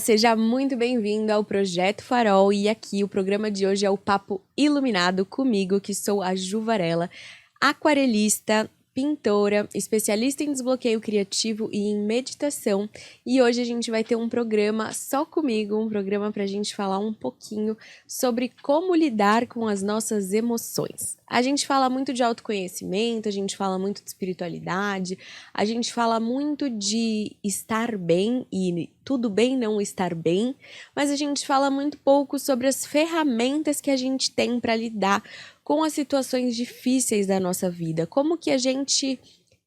seja muito bem-vindo ao Projeto Farol e aqui o programa de hoje é o Papo Iluminado comigo, que sou a Ju Varela, aquarelista, pintora, especialista em desbloqueio criativo e em meditação. E hoje a gente vai ter um programa só comigo, um programa pra gente falar um pouquinho sobre como lidar com as nossas emoções. A gente fala muito de autoconhecimento, a gente fala muito de espiritualidade, a gente fala muito de estar bem e tudo bem não estar bem, mas a gente fala muito pouco sobre as ferramentas que a gente tem para lidar com as situações difíceis da nossa vida. Como que a gente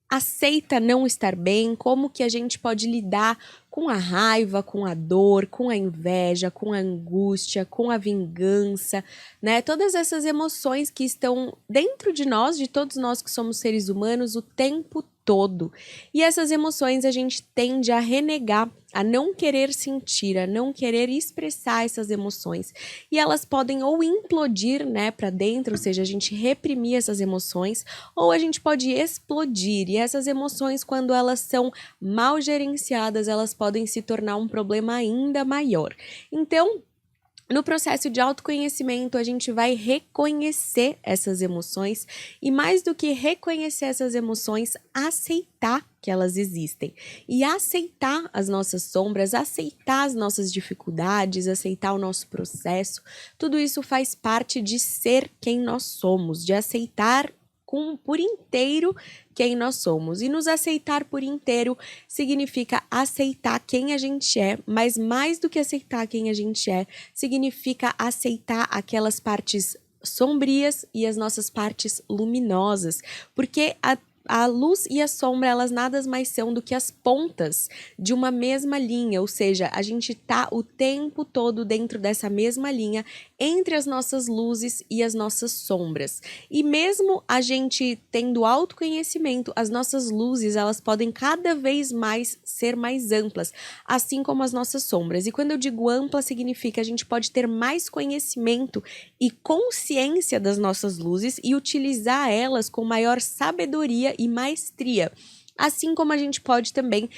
aceita não estar bem, como que a gente pode lidar com a raiva, com a dor, com a inveja, com a angústia, com a vingança, né? Todas essas emoções que estão dentro de nós, de todos nós que somos seres humanos, o tempo todo. E essas emoções a gente tende a renegar, a não querer sentir, a não querer expressar essas emoções. E elas podem ou implodir, né, para dentro, ou seja, a gente reprimir essas emoções, ou a gente pode explodir. E essas emoções, quando elas são mal gerenciadas, elas podem se tornar um problema ainda maior. Então, no processo de autoconhecimento, a gente vai reconhecer essas emoções e, mais do que reconhecer essas emoções, aceitar que elas existem. E aceitar as nossas sombras, aceitar as nossas dificuldades, aceitar o nosso processo, tudo isso faz parte de ser quem nós somos, de aceitar por inteiro quem nós somos. E nos aceitar por inteiro significa aceitar quem a gente é, mas mais do que aceitar quem a gente é, significa aceitar aquelas partes sombrias e as nossas partes luminosas, porque a luz e a sombra, elas nada mais são do que as pontas de uma mesma linha, ou seja, a gente tá o tempo todo dentro dessa mesma linha entre as nossas luzes e as nossas sombras. E mesmo a gente tendo autoconhecimento, as nossas luzes, elas podem cada vez mais ser mais amplas, assim como as nossas sombras. E quando eu digo ampla, significa a gente pode ter mais conhecimento e consciência das nossas luzes e utilizar elas com maior sabedoria e maestria. Assim como a gente pode também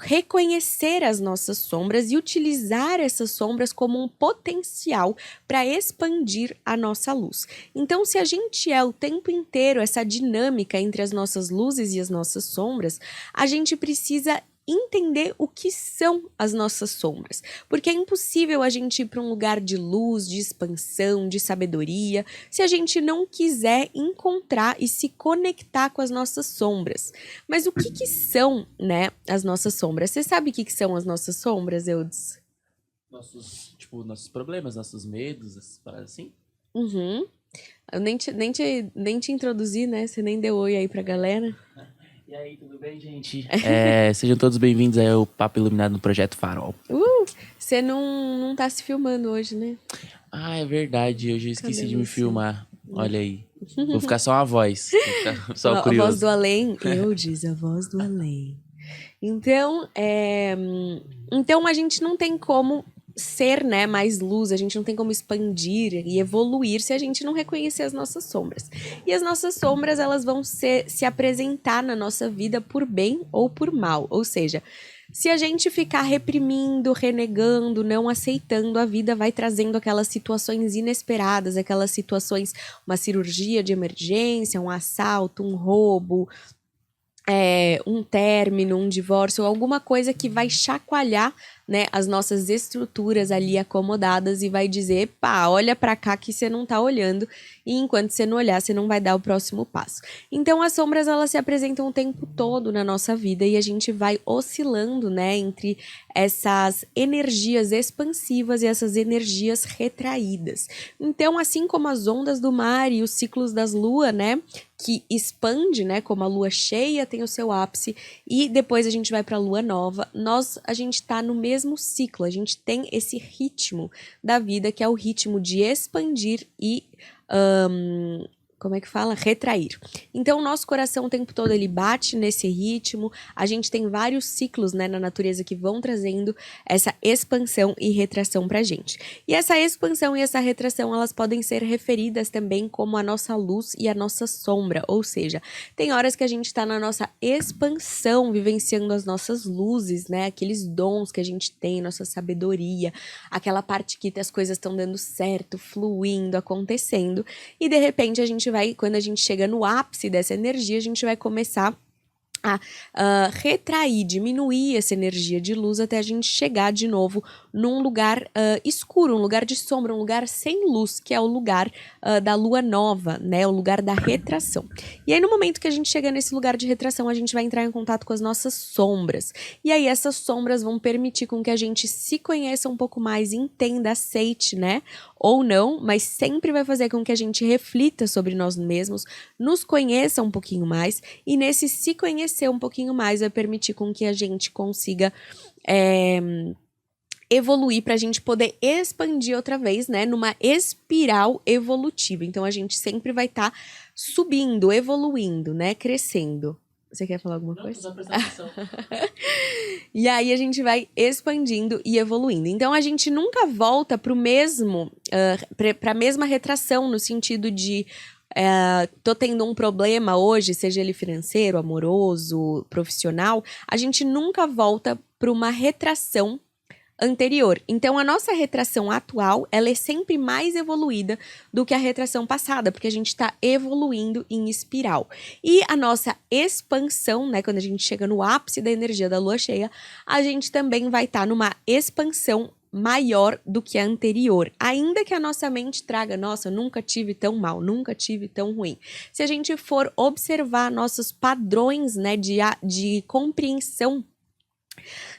reconhecer as nossas sombras e utilizar essas sombras como um potencial para expandir a nossa luz. Então, se a gente é o tempo inteiro essa dinâmica entre as nossas luzes e as nossas sombras, a gente precisa entender o que são as nossas sombras, porque é impossível a gente ir para um lugar de luz, de expansão, de sabedoria, se a gente não quiser encontrar e se conectar com as nossas sombras. Mas o que são, né, as nossas sombras? Você sabe o que são as nossas sombras, Eudes? Nossos problemas, nossos medos, essas paradas assim. Uhum. Eu nem te introduzi, né? Você nem deu oi aí pra galera. E aí, tudo bem, gente? Sejam todos bem-vindos ao Papo Iluminado no Projeto Farol. Você não tá se filmando hoje, né? Ah, é verdade, hoje eu esqueci Cadê de me você? filmar. Olha aí. Vou ficar só a voz. Vou ficar só o A voz do curioso. além, Eudes, a voz do além. Então, então a gente não tem como ser, né, mais luz, a gente não tem como expandir e evoluir se a gente não reconhecer as nossas sombras. E as nossas sombras, elas vão se apresentar na nossa vida por bem ou por mal, ou seja, se a gente ficar reprimindo, renegando, não aceitando, a vida vai trazendo aquelas situações inesperadas, aquelas situações, uma cirurgia de emergência, um assalto, um roubo, um término, um divórcio, alguma coisa que vai chacoalhar, né, as nossas estruturas ali acomodadas e vai dizer, pá, olha pra cá que você não tá olhando, e enquanto você não olhar, você não vai dar o próximo passo. Então as sombras, elas se apresentam o tempo todo na nossa vida e a gente vai oscilando, né, entre essas energias expansivas e essas energias retraídas. Então, assim como as ondas do mar e os ciclos das luas, né, que expande, né, como a lua cheia tem o seu ápice e depois a gente vai para a lua nova, a gente tá no mesmo ciclo, a gente tem esse ritmo da vida que é o ritmo de expandir e como é que fala? Retrair. Então, o nosso coração o tempo todo ele bate nesse ritmo. A gente tem vários ciclos, né, na natureza que vão trazendo essa expansão e retração pra gente. E essa expansão e essa retração, elas podem ser referidas também como a nossa luz e a nossa sombra. Ou seja, tem horas que a gente tá na nossa expansão, vivenciando as nossas luzes, né, aqueles dons que a gente tem, nossa sabedoria, aquela parte que as coisas estão dando certo, fluindo, acontecendo. E de repente a gente vai, quando a gente chega no ápice dessa energia, a gente vai começar a retrair, diminuir essa energia de luz até a gente chegar de novo num lugar escuro, um lugar de sombra, um lugar sem luz, que é o lugar da lua nova, né? O lugar da retração. E aí, no momento que a gente chega nesse lugar de retração, a gente vai entrar em contato com as nossas sombras. E aí, essas sombras vão permitir com que a gente se conheça um pouco mais, entenda, aceite, né? Ou não, mas sempre vai fazer com que a gente reflita sobre nós mesmos, nos conheça um pouquinho mais, e nesse se conhecer um pouquinho mais vai permitir com que a gente consiga evoluir para a gente poder expandir outra vez, né, numa espiral evolutiva. Então a gente sempre vai estar subindo, evoluindo, né, crescendo. Você quer falar alguma coisa? Não, prestando atenção. E aí a gente vai expandindo e evoluindo. Então a gente nunca volta para o mesmo, para a mesma retração, no sentido de tô tendo um problema hoje, seja ele financeiro, amoroso, profissional, a gente nunca volta para uma retração anterior. Então, a nossa retração atual, ela é sempre mais evoluída do que a retração passada, porque a gente está evoluindo em espiral. E a nossa expansão, né, quando a gente chega no ápice da energia da lua cheia, a gente também vai estar numa expansão maior do que a anterior, ainda que a nossa mente traga, nossa, nunca tive tão mal, nunca tive tão ruim. Se a gente for observar nossos padrões, né, de compreensão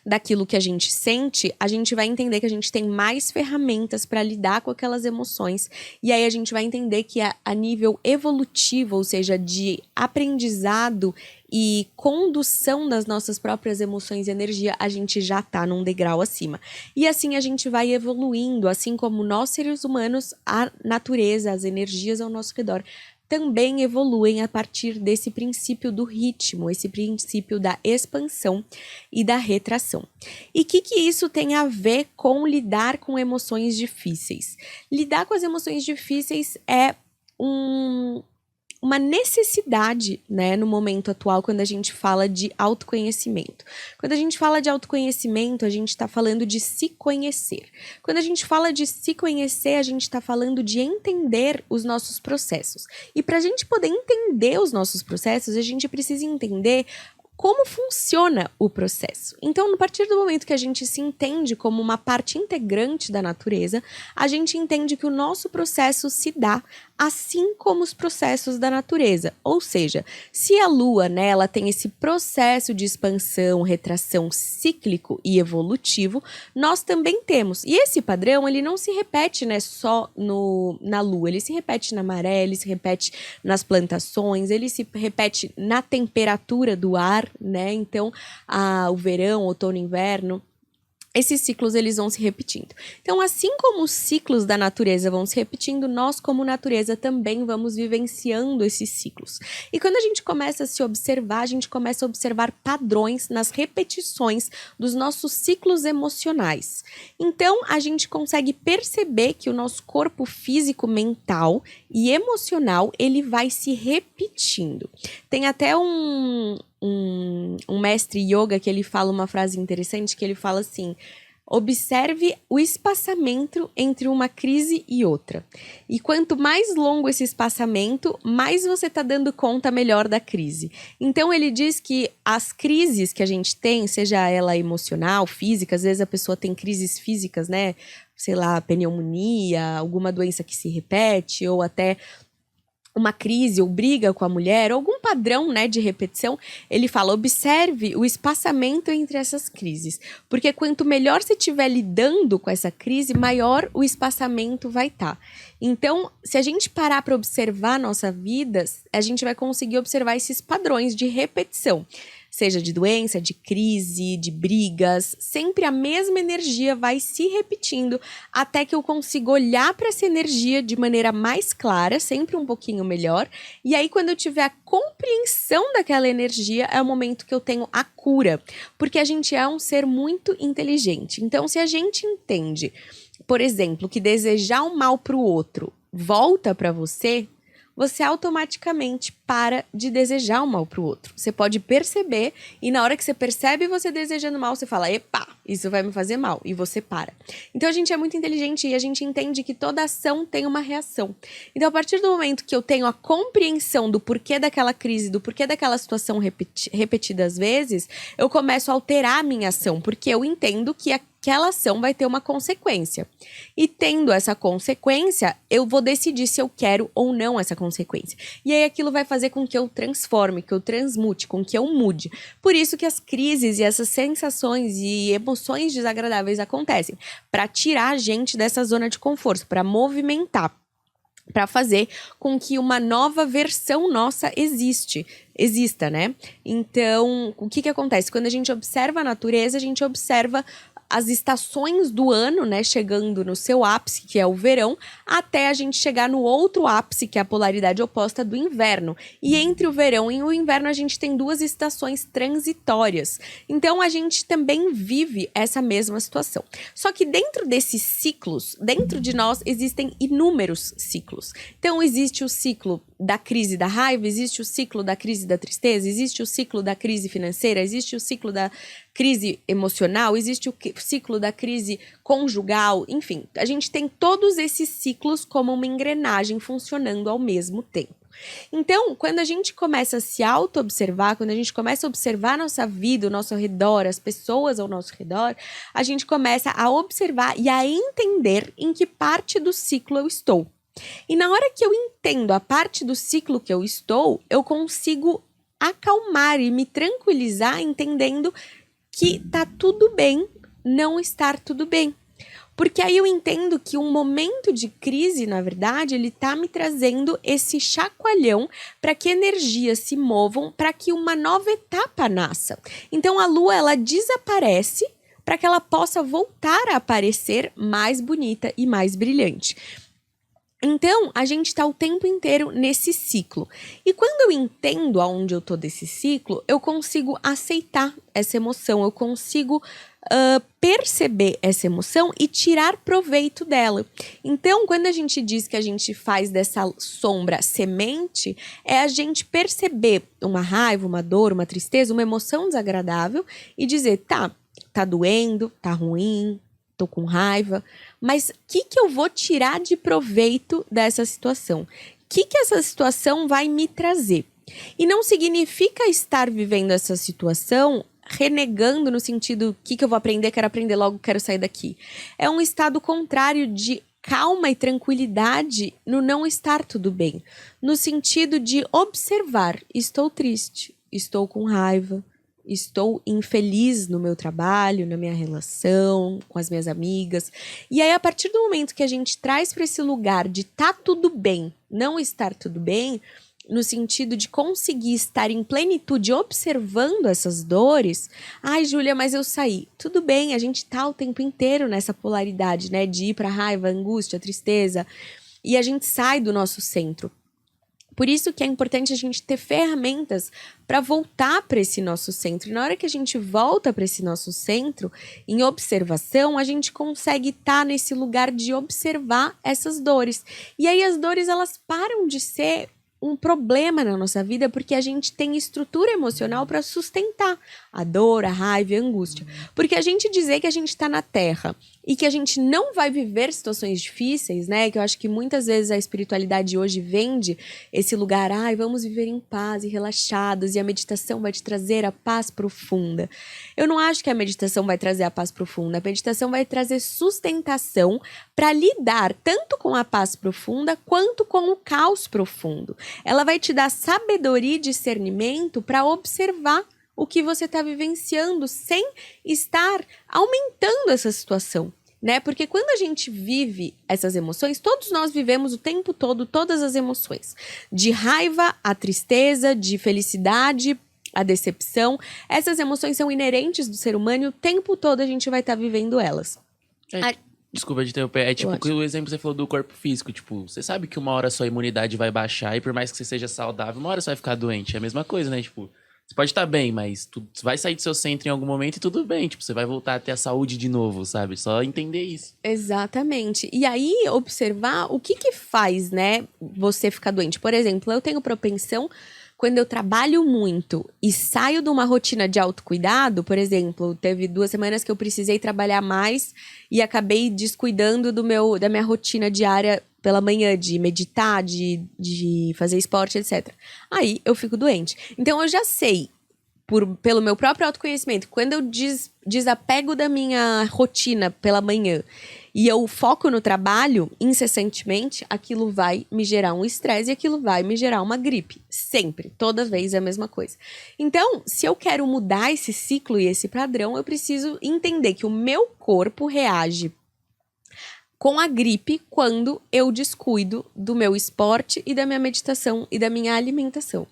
daquilo que a gente sente, a gente vai entender que a gente tem mais ferramentas para lidar com aquelas emoções, e aí a gente vai entender que a nível evolutivo, ou seja, de aprendizado e condução das nossas próprias emoções e energia, a gente já tá num degrau acima. E assim a gente vai evoluindo, assim como nós seres humanos, a natureza, as energias ao nosso redor também evoluem a partir desse princípio do ritmo, esse princípio da expansão e da retração. E o que isso tem a ver com lidar com emoções difíceis? Lidar com as emoções difíceis é uma necessidade, né, no momento atual, quando a gente fala de autoconhecimento. Quando a gente fala de autoconhecimento, a gente está falando de se conhecer. Quando a gente fala de se conhecer, a gente está falando de entender os nossos processos. E para a gente poder entender os nossos processos, a gente precisa entender como funciona o processo. Então, a partir do momento que a gente se entende como uma parte integrante da natureza, a gente entende que o nosso processo se dá assim como os processos da natureza. Ou seja, se a Lua, né, ela tem esse processo de expansão, retração cíclico e evolutivo, nós também temos. E esse padrão, ele não se repete, né, só na Lua, ele se repete na maré, ele se repete nas plantações, ele se repete na temperatura do ar, né? Então, o verão, outono, inverno, esses ciclos eles vão se repetindo. Então, assim como os ciclos da natureza vão se repetindo, nós como natureza também vamos vivenciando esses ciclos. E quando a gente começa a se observar, a gente começa a observar padrões nas repetições dos nossos ciclos emocionais. Então, a gente consegue perceber que o nosso corpo físico, mental e emocional, ele vai se repetindo. Tem até um mestre yoga que ele fala uma frase interessante, que ele fala assim: observe o espaçamento entre uma crise e outra. E quanto mais longo esse espaçamento, mais você está dando conta melhor da crise. Então ele diz que as crises que a gente tem, seja ela emocional, física, às vezes a pessoa tem crises físicas, né? Sei lá, pneumonia, alguma doença que se repete, ou até uma crise ou briga com a mulher, algum padrão, né, de repetição, ele fala, observe o espaçamento entre essas crises, porque quanto melhor você estiver lidando com essa crise, maior o espaçamento vai estar. Então, se a gente parar para observar a nossa vida, a gente vai conseguir observar esses padrões de repetição. seja de doença, de crise, de brigas, sempre a mesma energia vai se repetindo até que eu consiga olhar para essa energia de maneira mais clara, sempre um pouquinho melhor. E aí, quando eu tiver a compreensão daquela energia, é o momento que eu tenho a cura, porque a gente é um ser muito inteligente. Então, se a gente entende, por exemplo, que desejar o mal para o outro volta para você, você automaticamente para de desejar o mal para o outro. Você pode perceber e na hora que você percebe você desejando mal, você fala, epa, isso vai me fazer mal, e você para. Então a gente é muito inteligente e a gente entende que toda ação tem uma reação. Então a partir do momento que eu tenho a compreensão do porquê daquela crise, do porquê daquela situação repetidas vezes, eu começo a alterar a minha ação, porque eu entendo que aquela ação vai ter uma consequência. E tendo essa consequência, eu vou decidir se eu quero ou não essa consequência. E aí aquilo vai fazer com que eu transforme, que eu transmute, com que eu mude. Por isso que as crises e essas sensações e emoções desagradáveis acontecem, para tirar a gente dessa zona de conforto, para movimentar, para fazer com que uma nova versão nossa exista, né? Então, o que acontece? Quando a gente observa a natureza, a gente observa as estações do ano, né, chegando no seu ápice, que é o verão, até a gente chegar no outro ápice, que é a polaridade oposta do inverno. E entre o verão e o inverno, a gente tem 2 estações transitórias. Então, a gente também vive essa mesma situação. Só que dentro desses ciclos, dentro de nós, existem inúmeros ciclos. Então, existe o ciclo da crise da raiva, existe o ciclo da crise da tristeza, existe o ciclo da crise financeira, existe o ciclo da crise emocional, existe o ciclo da crise conjugal, enfim, a gente tem todos esses ciclos como uma engrenagem funcionando ao mesmo tempo. Então, quando a gente começa a se auto-observar, quando a gente começa a observar a nossa vida, o nosso redor, as pessoas ao nosso redor, a gente começa a observar e a entender em que parte do ciclo eu estou. E na hora que eu entendo a parte do ciclo que eu estou, eu consigo acalmar e me tranquilizar entendendo que tá tudo bem não estar tudo bem. Porque aí eu entendo que um momento de crise, na verdade, ele tá me trazendo esse chacoalhão para que energias se movam, para que uma nova etapa nasça. Então a lua, ela desaparece para que ela possa voltar a aparecer mais bonita e mais brilhante. Então, a gente está o tempo inteiro nesse ciclo. E quando eu entendo aonde eu tô desse ciclo, eu consigo aceitar essa emoção, eu consigo perceber essa emoção e tirar proveito dela. Então, quando a gente diz que a gente faz dessa sombra semente, é a gente perceber uma raiva, uma dor, uma tristeza, uma emoção desagradável e dizer, tá doendo, tá ruim, tô com raiva, mas o que eu vou tirar de proveito dessa situação? O que essa situação vai me trazer? E não significa estar vivendo essa situação renegando no sentido, o que eu vou aprender, quero aprender logo, quero sair daqui. É um estado contrário de calma e tranquilidade no não estar tudo bem. No sentido de observar, estou triste, estou com raiva, estou infeliz no meu trabalho, na minha relação, com as minhas amigas. E aí, a partir do momento que a gente traz para esse lugar de tá tudo bem, não estar tudo bem, no sentido de conseguir estar em plenitude observando essas dores. Ai, Júlia, mas eu saí. Tudo bem, a gente tá o tempo inteiro nessa polaridade, né? De ir pra raiva, angústia, tristeza. E a gente sai do nosso centro. Por isso que é importante a gente ter ferramentas para voltar para esse nosso centro. E na hora que a gente volta para esse nosso centro, em observação, a gente consegue estar nesse lugar de observar essas dores. E aí as dores, elas param de ser um problema na nossa vida porque a gente tem estrutura emocional para sustentar a dor, a raiva e a angústia. Porque a gente dizer que a gente está na Terra e que a gente não vai viver situações difíceis, né? Que eu acho que muitas vezes a espiritualidade hoje vende esse lugar, vamos viver em paz e relaxados e a meditação vai te trazer a paz profunda. Eu não acho que a meditação vai trazer a paz profunda. A meditação vai trazer sustentação para lidar tanto com a paz profunda quanto com o caos profundo. Ela vai te dar sabedoria e discernimento para observar o que você está vivenciando sem estar aumentando essa situação, né? Porque quando a gente vive essas emoções, todos nós vivemos o tempo todo todas as emoções. De raiva a tristeza, de felicidade, a decepção. Essas emoções são inerentes do ser humano e o tempo todo a gente vai estar vivendo elas. Desculpa de interromper. É tipo Ótimo. o exemplo que você falou do corpo físico. Tipo, você sabe que uma hora a sua imunidade vai baixar e por mais que você seja saudável, uma hora você vai ficar doente. É a mesma coisa, né? Tipo, você pode estar bem, mas tu vai sair do seu centro em algum momento e tudo bem. Tipo, você vai voltar a ter a saúde de novo, sabe? Só entender isso. Exatamente. E aí, observar o que faz, né, você ficar doente. Por exemplo, eu tenho propensão, quando eu trabalho muito e saio de uma rotina de autocuidado, por exemplo, teve 2 semanas que eu precisei trabalhar mais e acabei descuidando da minha rotina diária pela manhã, de meditar, de fazer esporte, etc. Aí, eu fico doente. Então, eu já sei, pelo meu próprio autoconhecimento, quando eu desapego da minha rotina pela manhã e eu foco no trabalho incessantemente, aquilo vai me gerar um estresse e aquilo vai me gerar uma gripe. Sempre, toda vez é a mesma coisa. Então, se eu quero mudar esse ciclo e esse padrão, eu preciso entender que o meu corpo reage com a gripe quando eu descuido do meu esporte e da minha meditação e da minha alimentação.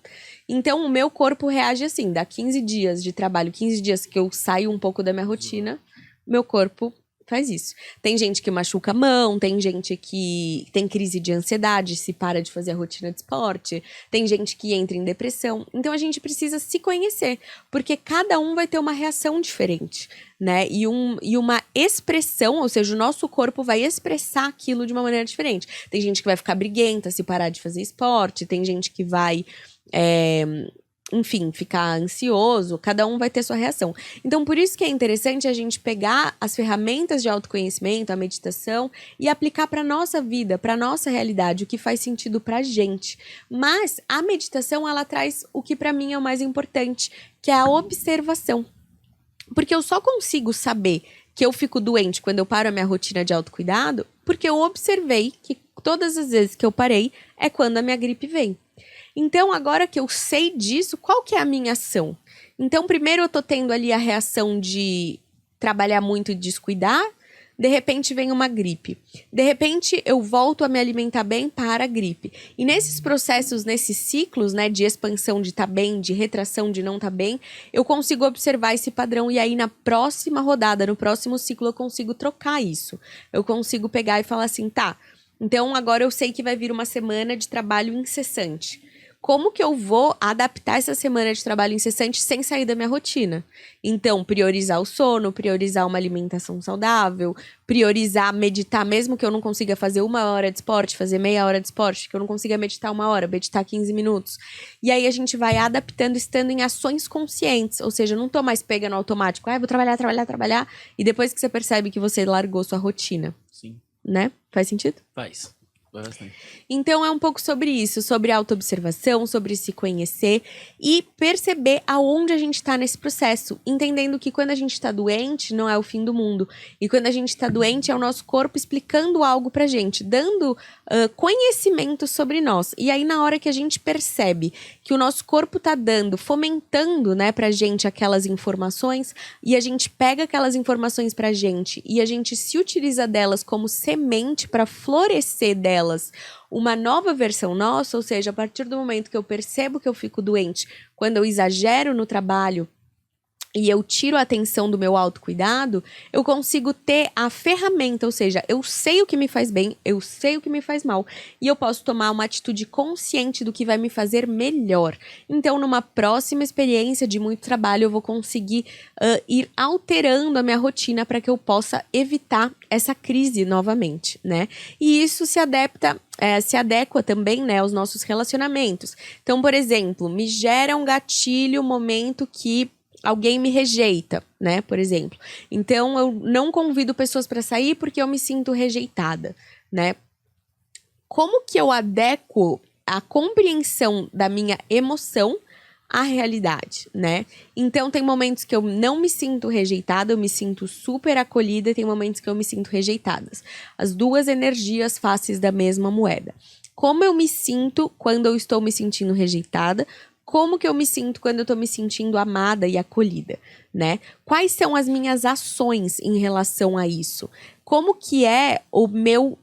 Então, o meu corpo reage assim, dá 15 dias de trabalho, 15 dias que eu saio um pouco da minha rotina, meu corpo faz isso. Tem gente que machuca a mão, tem gente que tem crise de ansiedade, se para de fazer a rotina de esporte, tem gente que entra em depressão. Então, a gente precisa se conhecer, porque cada um vai ter uma reação diferente, né? E uma expressão, ou seja, o nosso corpo vai expressar aquilo de uma maneira diferente. Tem gente que vai ficar briguenta se parar de fazer esporte, tem gente que vai enfim, ficar ansioso, cada um vai ter sua reação. Então, por isso que é interessante a gente pegar as ferramentas de autoconhecimento, a meditação, e aplicar para nossa vida, para nossa realidade, o que faz sentido pra gente. Mas a meditação, ela traz o que para mim é o mais importante, que é a observação. Porque eu só consigo saber que eu fico doente quando eu paro a minha rotina de autocuidado, porque eu observei que todas as vezes que eu parei é quando a minha gripe vem. Então, agora que eu sei disso, qual que é a minha ação? Então, primeiro eu tô tendo ali a reação de trabalhar muito e descuidar, de repente vem uma gripe. De repente eu volto a me alimentar bem para a gripe. E nesses processos, nesses ciclos, né, de expansão de tá bem, de retração de não tá bem, eu consigo observar esse padrão e aí na próxima rodada, no próximo ciclo eu consigo trocar isso. Eu consigo pegar e falar assim, tá, então agora eu sei que vai vir uma semana de trabalho incessante. Como que eu vou adaptar essa semana de trabalho incessante sem sair da minha rotina? Então, priorizar o sono, priorizar uma alimentação saudável, priorizar meditar, mesmo que eu não consiga fazer 1 hora de esporte, fazer meia hora de esporte, que eu não consiga meditar 1 hora, meditar 15 minutos. E aí a gente vai adaptando, estando em ações conscientes, ou seja, eu não tô mais pegando no automático, vou trabalhar, e depois que você percebe que você largou sua rotina. Sim. Né? Faz sentido? Faz. Bastante. Então é um pouco sobre isso, sobre autoobservação, sobre se conhecer e perceber aonde a gente está nesse processo, entendendo que quando a gente está doente não é o fim do mundo e quando a gente está doente é o nosso corpo explicando algo pra gente, dando conhecimento sobre nós. E aí na hora que a gente percebe que o nosso corpo tá dando, fomentando, né, pra gente aquelas informações e a gente pega aquelas informações pra gente e a gente se utiliza delas como semente para florescer delas uma nova versão nossa, ou seja, a partir do momento que eu percebo que eu fico doente, quando eu exagero no trabalho e eu tiro a atenção do meu autocuidado, eu consigo ter a ferramenta, ou seja, eu sei o que me faz bem, eu sei o que me faz mal, e eu posso tomar uma atitude consciente do que vai me fazer melhor. Então, numa próxima experiência de muito trabalho, eu vou conseguir ir alterando a minha rotina para que eu possa evitar essa crise novamente, né? E isso se adequa também, né, aos nossos relacionamentos. Então, por exemplo, me gera um gatilho o momento que alguém me rejeita, né, por exemplo. Então, eu não convido pessoas para sair porque eu me sinto rejeitada, né? Como que eu adequo a compreensão da minha emoção à realidade, né? Então, tem momentos que eu não me sinto rejeitada, eu me sinto super acolhida, e tem momentos que eu me sinto rejeitada. As duas energias faces da mesma moeda. Como eu me sinto quando eu estou me sentindo rejeitada? como que eu me sinto quando eu tô me sentindo amada e acolhida, né? Quais são as minhas ações em relação a isso? Como que é o meu,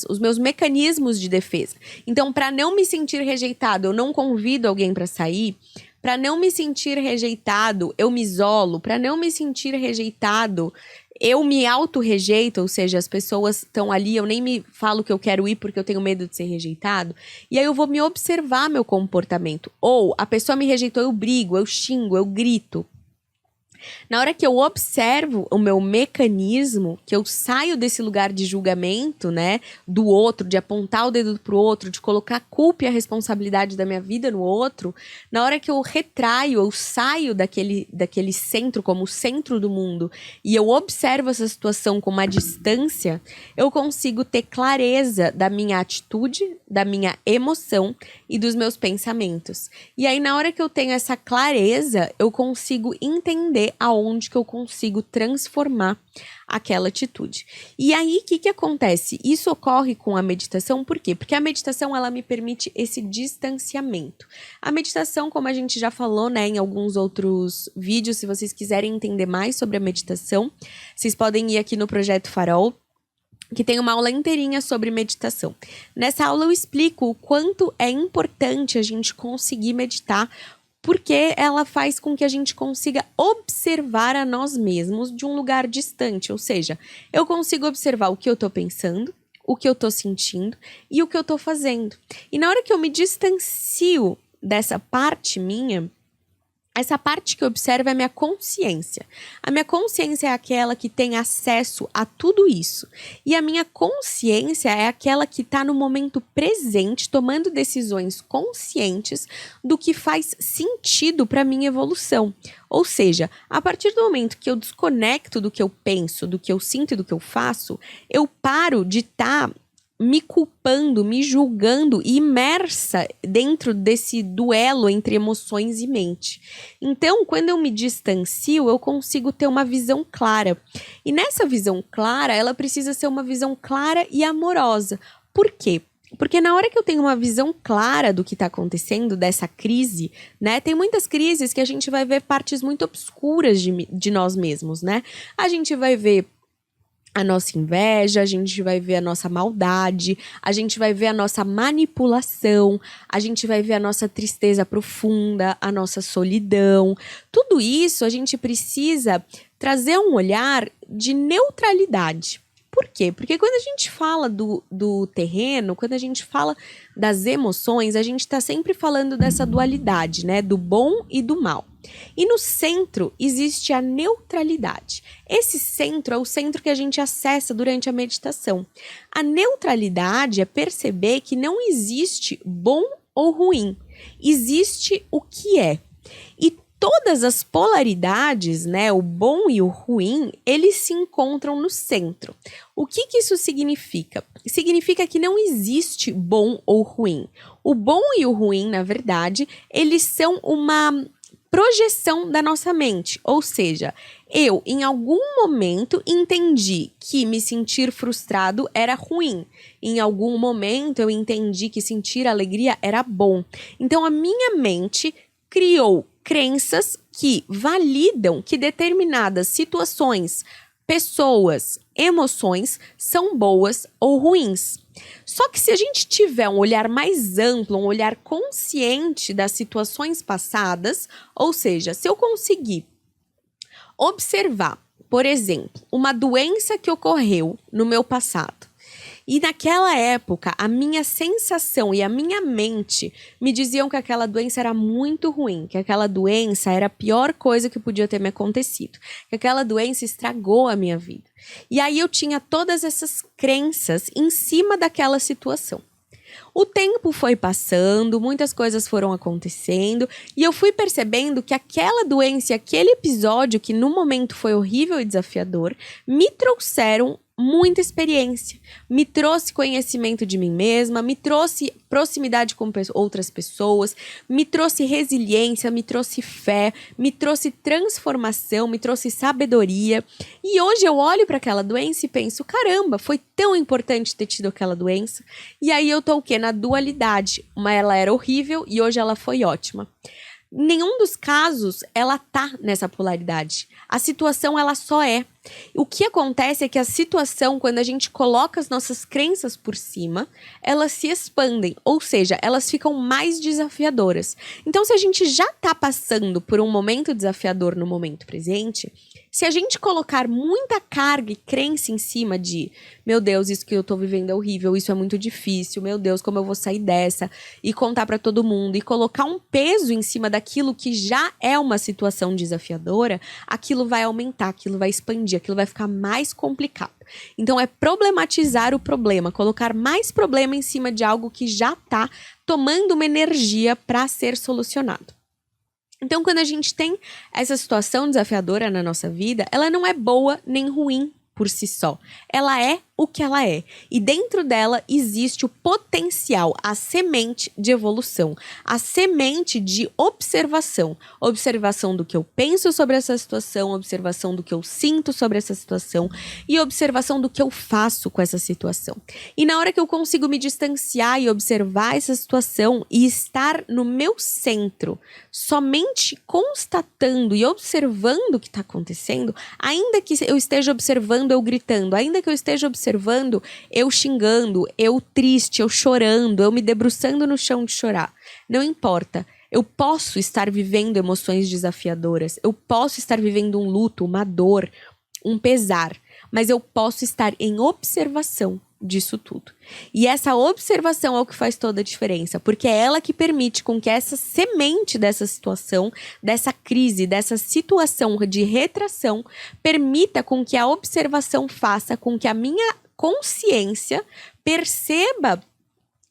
os meus mecanismos de defesa? Então, para não me sentir rejeitado, eu não convido alguém para sair. Para não me sentir rejeitado, eu me isolo. Para não me sentir rejeitado, eu me auto-rejeito, ou seja, as pessoas estão ali, eu nem me falo que eu quero ir porque eu tenho medo de ser rejeitado. E aí eu vou me observar meu comportamento. Ou a pessoa me rejeitou, eu brigo, eu xingo, eu grito. Na hora que eu observo o meu mecanismo, que eu saio desse lugar de julgamento, né, do outro, de apontar o dedo pro outro, de colocar a culpa e a responsabilidade da minha vida no outro, na hora que eu retraio, eu saio daquele centro como o centro do mundo e eu observo essa situação com uma distância, eu consigo ter clareza da minha atitude, da minha emoção e dos meus pensamentos. E aí, na hora que eu tenho essa clareza, eu consigo entender aonde que eu consigo transformar aquela atitude. E aí, o que acontece? Isso ocorre com a meditação, por quê? Porque a meditação, ela me permite esse distanciamento. A meditação, como a gente já falou, né, em alguns outros vídeos, se vocês quiserem entender mais sobre a meditação, vocês podem ir aqui no Projeto Farol, que tem uma aula inteirinha sobre meditação. Nessa aula eu explico o quanto é importante a gente conseguir meditar, porque ela faz com que a gente consiga observar a nós mesmos de um lugar distante. Ou seja, eu consigo observar o que eu tô pensando, o que eu tô sentindo e o que eu tô fazendo. E na hora que eu me distancio dessa parte minha, essa parte que eu observo é a minha consciência. A minha consciência é aquela que tem acesso a tudo isso. E a minha consciência é aquela que está no momento presente, tomando decisões conscientes do que faz sentido para a minha evolução. Ou seja, a partir do momento que eu desconecto do que eu penso, do que eu sinto e do que eu faço, eu paro de estar me culpando, me julgando e imersa dentro desse duelo entre emoções e mente. Então, quando eu me distancio, eu consigo ter uma visão clara. E nessa visão clara, ela precisa ser uma visão clara e amorosa. Por quê? Porque na hora que eu tenho uma visão clara do que está acontecendo, dessa crise, né? Tem muitas crises que a gente vai ver partes muito obscuras de nós mesmos, né? A gente vai ver a nossa inveja, a gente vai ver a nossa maldade, a gente vai ver a nossa manipulação, a gente vai ver a nossa tristeza profunda, a nossa solidão. Tudo isso a gente precisa trazer um olhar de neutralidade. Por quê? Porque quando a gente fala do terreno, quando a gente fala das emoções, a gente está sempre falando dessa dualidade, né? Do bom e do mal. E no centro existe a neutralidade. Esse centro é o centro que a gente acessa durante a meditação. A neutralidade é perceber que não existe bom ou ruim. Existe o que é. E todas as polaridades, né, o bom e o ruim, eles se encontram no centro. O que isso significa? Significa que não existe bom ou ruim. O bom e o ruim, na verdade, eles são uma projeção da nossa mente, ou seja, eu em algum momento entendi que me sentir frustrado era ruim, em algum momento eu entendi que sentir alegria era bom. Então a minha mente criou crenças que validam que determinadas situações, pessoas, emoções são boas ou ruins. Só que se a gente tiver um olhar mais amplo, um olhar consciente das situações passadas, ou seja, se eu conseguir observar, por exemplo, uma doença que ocorreu no meu passado, e naquela época, a minha sensação e a minha mente me diziam que aquela doença era muito ruim, que aquela doença era a pior coisa que podia ter me acontecido, que aquela doença estragou a minha vida. E aí eu tinha todas essas crenças em cima daquela situação. O tempo foi passando, muitas coisas foram acontecendo e eu fui percebendo que aquela doença e aquele episódio, que no momento foi horrível e desafiador, me trouxeram muita experiência, me trouxe conhecimento de mim mesma, me trouxe proximidade com outras pessoas, me trouxe resiliência, me trouxe fé, me trouxe transformação, me trouxe sabedoria. E hoje eu olho para aquela doença e penso, caramba, foi tão importante ter tido aquela doença. E aí eu tô o quê? Na dualidade. Ela era horrível e hoje ela foi ótima. Nenhum dos casos ela tá nessa polaridade. A situação ela só é. O que acontece é que a situação, quando a gente coloca as nossas crenças por cima, elas se expandem, ou seja, elas ficam mais desafiadoras. Então, se a gente já tá passando por um momento desafiador no momento presente, se a gente colocar muita carga e crença em cima de, meu Deus, isso que eu tô vivendo é horrível, isso é muito difícil, meu Deus, como eu vou sair dessa, e contar pra todo mundo, e colocar um peso em cima daquilo que já é uma situação desafiadora, aquilo vai aumentar, aquilo vai expandir, aquilo vai ficar mais complicado. Então é problematizar o problema, colocar mais problema em cima de algo que já tá tomando uma energia para ser solucionado. Então, quando a gente tem essa situação desafiadora na nossa vida, ela não é boa nem ruim por si só. Ela é o que ela é. E dentro dela existe o potencial, a semente de evolução, a semente de observação. Observação do que eu penso sobre essa situação, observação do que eu sinto sobre essa situação e observação do que eu faço com essa situação. E na hora que eu consigo me distanciar e observar essa situação e estar no meu centro, somente constatando e observando o que está acontecendo, ainda que eu esteja observando eu gritando, ainda que eu esteja observando eu xingando, eu triste, eu chorando, eu me debruçando no chão de chorar. Não importa. Eu posso estar vivendo emoções desafiadoras. Eu posso estar vivendo um luto, uma dor, um pesar. Mas eu posso estar em observação disso tudo. E essa observação é o que faz toda a diferença, porque é ela que permite com que essa semente dessa situação, dessa crise, dessa situação de retração, permita com que a observação faça com que a minha consciência perceba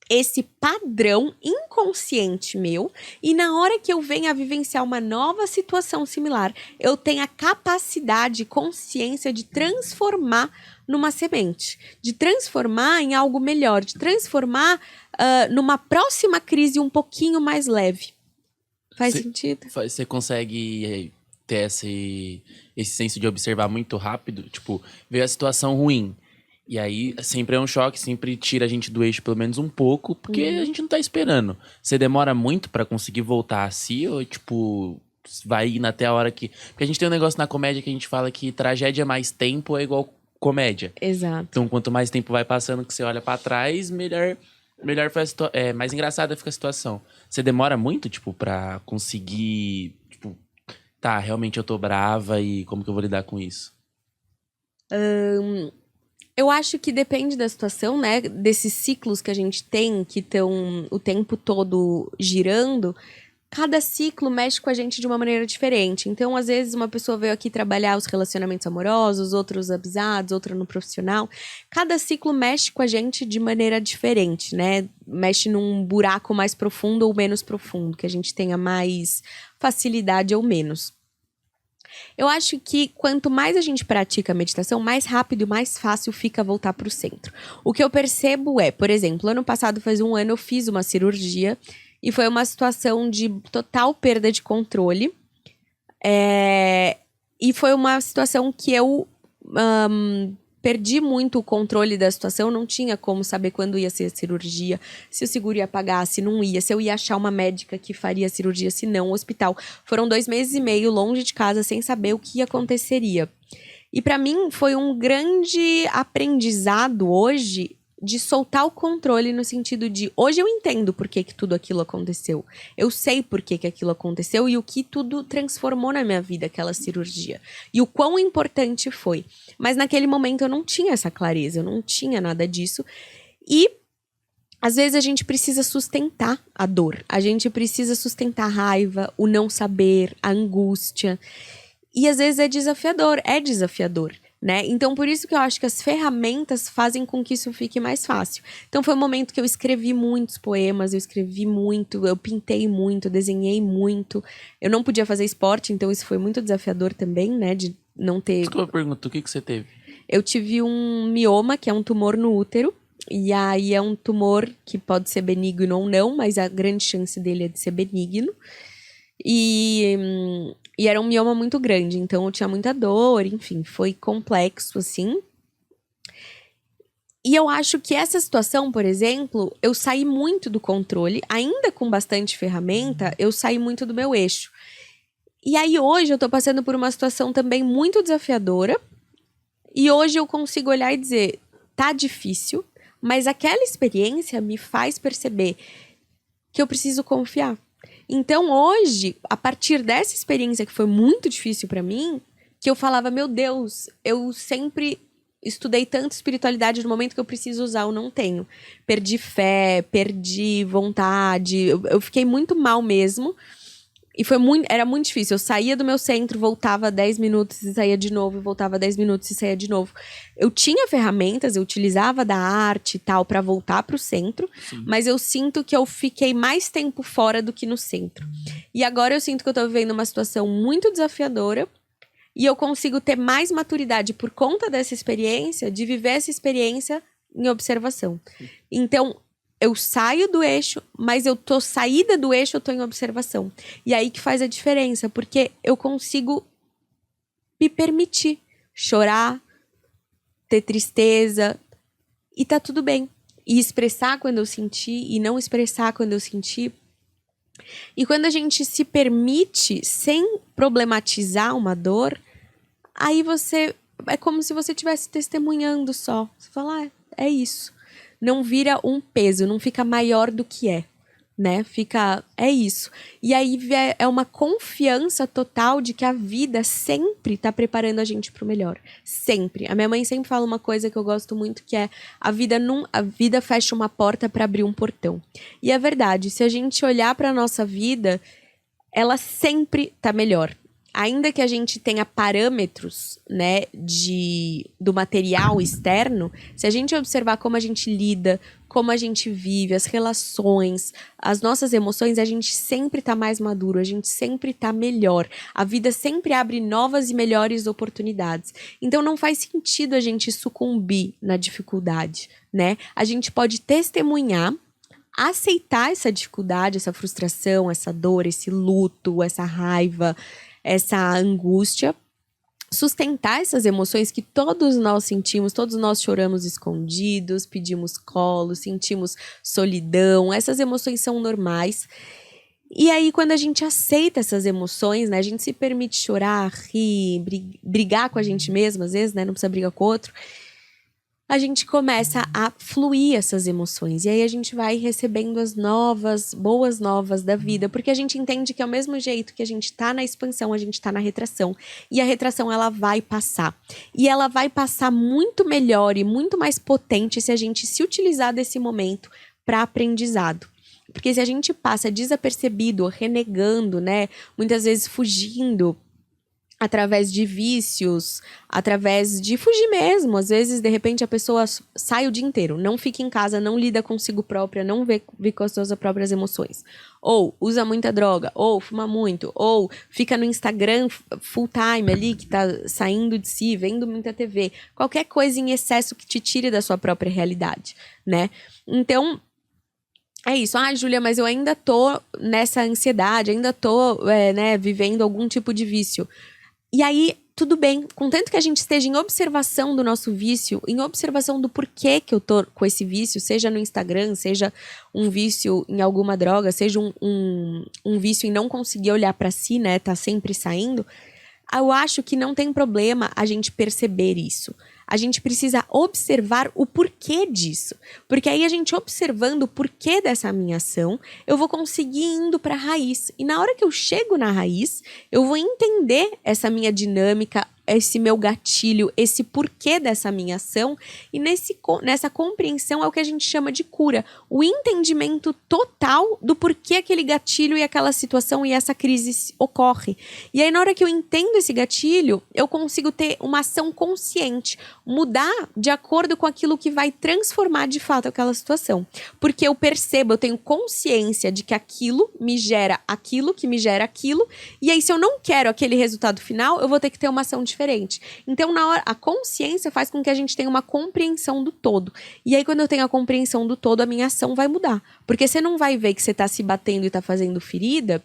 esse padrão inconsciente meu e na hora que eu venha a vivenciar uma nova situação similar, eu tenho a capacidade e consciência de transformar numa semente, de transformar em algo melhor, de transformar numa próxima crise um pouquinho mais leve. Faz sentido? Você consegue ter esse senso de observar muito rápido, tipo, ver a situação ruim. E aí, sempre é um choque, sempre tira a gente do eixo pelo menos um pouco, porque a gente não tá esperando. Você demora muito pra conseguir voltar a si, ou tipo, vai indo até a hora que... Porque a gente tem um negócio na comédia que a gente fala que tragédia mais tempo é igual comédia. Exato. Então, quanto mais tempo vai passando que você olha pra trás, melhor foi mais engraçada fica a situação. Você demora muito, tipo, pra conseguir... Tipo, tá, realmente eu tô brava e como que eu vou lidar com isso? Eu acho que depende da situação, né? Desses ciclos que a gente tem, que estão o tempo todo girando, cada ciclo mexe com a gente de uma maneira diferente. Então, às vezes, uma pessoa veio aqui trabalhar os relacionamentos amorosos, outros abusados, outra no profissional. Cada ciclo mexe com a gente de maneira diferente, né? Mexe num buraco mais profundo ou menos profundo, que a gente tenha mais facilidade ou menos. Eu acho que quanto mais a gente pratica a meditação, mais rápido e mais fácil fica voltar para o centro. O que eu percebo é, por exemplo, ano passado, faz um ano, eu fiz uma cirurgia e foi uma situação de total perda de controle. E foi uma situação que eu perdi muito o controle da situação, não tinha como saber quando ia ser a cirurgia, se o seguro ia pagar, se não ia, se eu ia achar uma médica que faria a cirurgia, se não, o hospital. Foram 2 meses e meio longe de casa, sem saber o que aconteceria. E para mim foi um grande aprendizado hoje de soltar o controle no sentido de, hoje eu entendo por que tudo aquilo aconteceu. Eu sei por que aquilo aconteceu e o que tudo transformou na minha vida, aquela cirurgia. E o quão importante foi. Mas naquele momento eu não tinha essa clareza, eu não tinha nada disso. E às vezes a gente precisa sustentar a dor. A gente precisa sustentar a raiva, o não saber, a angústia. E às vezes é desafiador, né? Então, por isso que eu acho que as ferramentas fazem com que isso fique mais fácil. Então, foi um momento que eu escrevi muitos poemas, eu escrevi muito, eu pintei muito, desenhei muito. Eu não podia fazer esporte, então isso foi muito desafiador também, né? De não ter... Desculpa, eu pergunto, o que você teve? Eu tive um mioma, que é um tumor no útero. E aí é um tumor que pode ser benigno ou não, mas a grande chance dele é de ser benigno. E era um mioma muito grande, então eu tinha muita dor, enfim, foi complexo, assim. E eu acho que essa situação, por exemplo, eu saí muito do controle, ainda com bastante ferramenta, eu saí muito do meu eixo. E aí hoje eu tô passando por uma situação também muito desafiadora, e hoje eu consigo olhar e dizer, tá difícil, mas aquela experiência me faz perceber que eu preciso confiar. Então hoje, a partir dessa experiência que foi muito difícil pra mim, que eu falava, meu Deus, eu sempre estudei tanto espiritualidade no momento que eu preciso usar, eu não tenho. Perdi fé, perdi vontade, eu fiquei muito mal mesmo. E era muito difícil. Eu saía do meu centro, voltava 10 minutos e saía de novo, voltava 10 minutos e saía de novo. Eu tinha ferramentas, eu utilizava da arte e tal pra voltar pro centro, mas eu sinto que eu fiquei mais tempo fora do que no centro. E agora eu sinto que eu tô vivendo uma situação muito desafiadora e eu consigo ter mais maturidade por conta dessa experiência, de viver essa experiência em observação. Então, eu saio do eixo, mas eu tô saída do eixo, eu tô em observação. E aí que faz a diferença, porque eu consigo me permitir chorar, ter tristeza, e tá tudo bem. E expressar quando eu senti, e não expressar quando eu senti. E quando a gente se permite, sem problematizar uma dor, aí é como se você estivesse testemunhando só. Você fala, é isso. Não vira um peso, não fica maior do que é, né? É isso. E aí é uma confiança total de que a vida sempre tá preparando a gente pro melhor. Sempre. A minha mãe sempre fala uma coisa que eu gosto muito, que é a vida fecha uma porta para abrir um portão. E é verdade, se a gente olhar pra nossa vida, ela sempre tá melhor. Ainda que a gente tenha parâmetros, né, do material externo, se a gente observar como a gente lida, como a gente vive, as relações, as nossas emoções, a gente sempre tá mais maduro, a gente sempre tá melhor. A vida sempre abre novas e melhores oportunidades. Então não faz sentido a gente sucumbir na dificuldade, né? A gente pode testemunhar, aceitar essa dificuldade, essa frustração, essa dor, esse luto, essa raiva, essa angústia, sustentar essas emoções que todos nós sentimos, todos nós choramos escondidos, pedimos colo, sentimos solidão, essas emoções são normais. E aí, quando a gente aceita essas emoções, né, a gente se permite chorar, rir, brigar com a gente mesmo, às vezes, né, não precisa brigar com o outro, a gente começa a fluir essas emoções. E aí a gente vai recebendo as boas novas da vida. Porque a gente entende que ao mesmo jeito que a gente tá na expansão, a gente tá na retração. E a retração, ela vai passar. E ela vai passar muito melhor e muito mais potente se a gente se utilizar desse momento para aprendizado. Porque se a gente passa desapercebido, renegando, né? Muitas vezes fugindo, através de vícios, através de fugir mesmo. Às vezes, de repente, a pessoa sai o dia inteiro, não fica em casa, não lida consigo própria, não vê com as suas próprias emoções. Ou usa muita droga, ou fuma muito, ou fica no Instagram full time ali, que tá saindo de si, vendo muita TV. Qualquer coisa em excesso que te tire da sua própria realidade, né? Então, é isso. Júlia, mas eu ainda tô nessa ansiedade, ainda tô, né, vivendo algum tipo de vício. E aí, tudo bem, contanto que a gente esteja em observação do nosso vício, em observação do porquê que eu tô com esse vício, seja no Instagram, seja um vício em alguma droga, seja um vício em não conseguir olhar pra si, né, tá sempre saindo, eu acho que não tem problema a gente perceber isso. A gente precisa observar o porquê disso. Porque aí a gente observando o porquê dessa minha ação, eu vou conseguir indo para a raiz. E na hora que eu chego na raiz, eu vou entender essa minha dinâmica, esse meu gatilho, esse porquê dessa minha ação. E nessa compreensão é o que a gente chama de cura. O entendimento total do porquê aquele gatilho e aquela situação e essa crise ocorre. E aí na hora que eu entendo esse gatilho, eu consigo ter uma ação consciente. mudar de acordo com aquilo que vai transformar de fato aquela situação. Porque eu percebo, eu tenho consciência de que aquilo me gera aquilo, que me gera aquilo, e aí se eu não quero aquele resultado final, eu vou ter que ter uma ação diferente. Então, na hora, a consciência faz com que a gente tenha uma compreensão do todo. E aí, quando eu tenho a compreensão do todo, a minha ação vai mudar. Porque você não vai ver que você tá se batendo e tá fazendo ferida,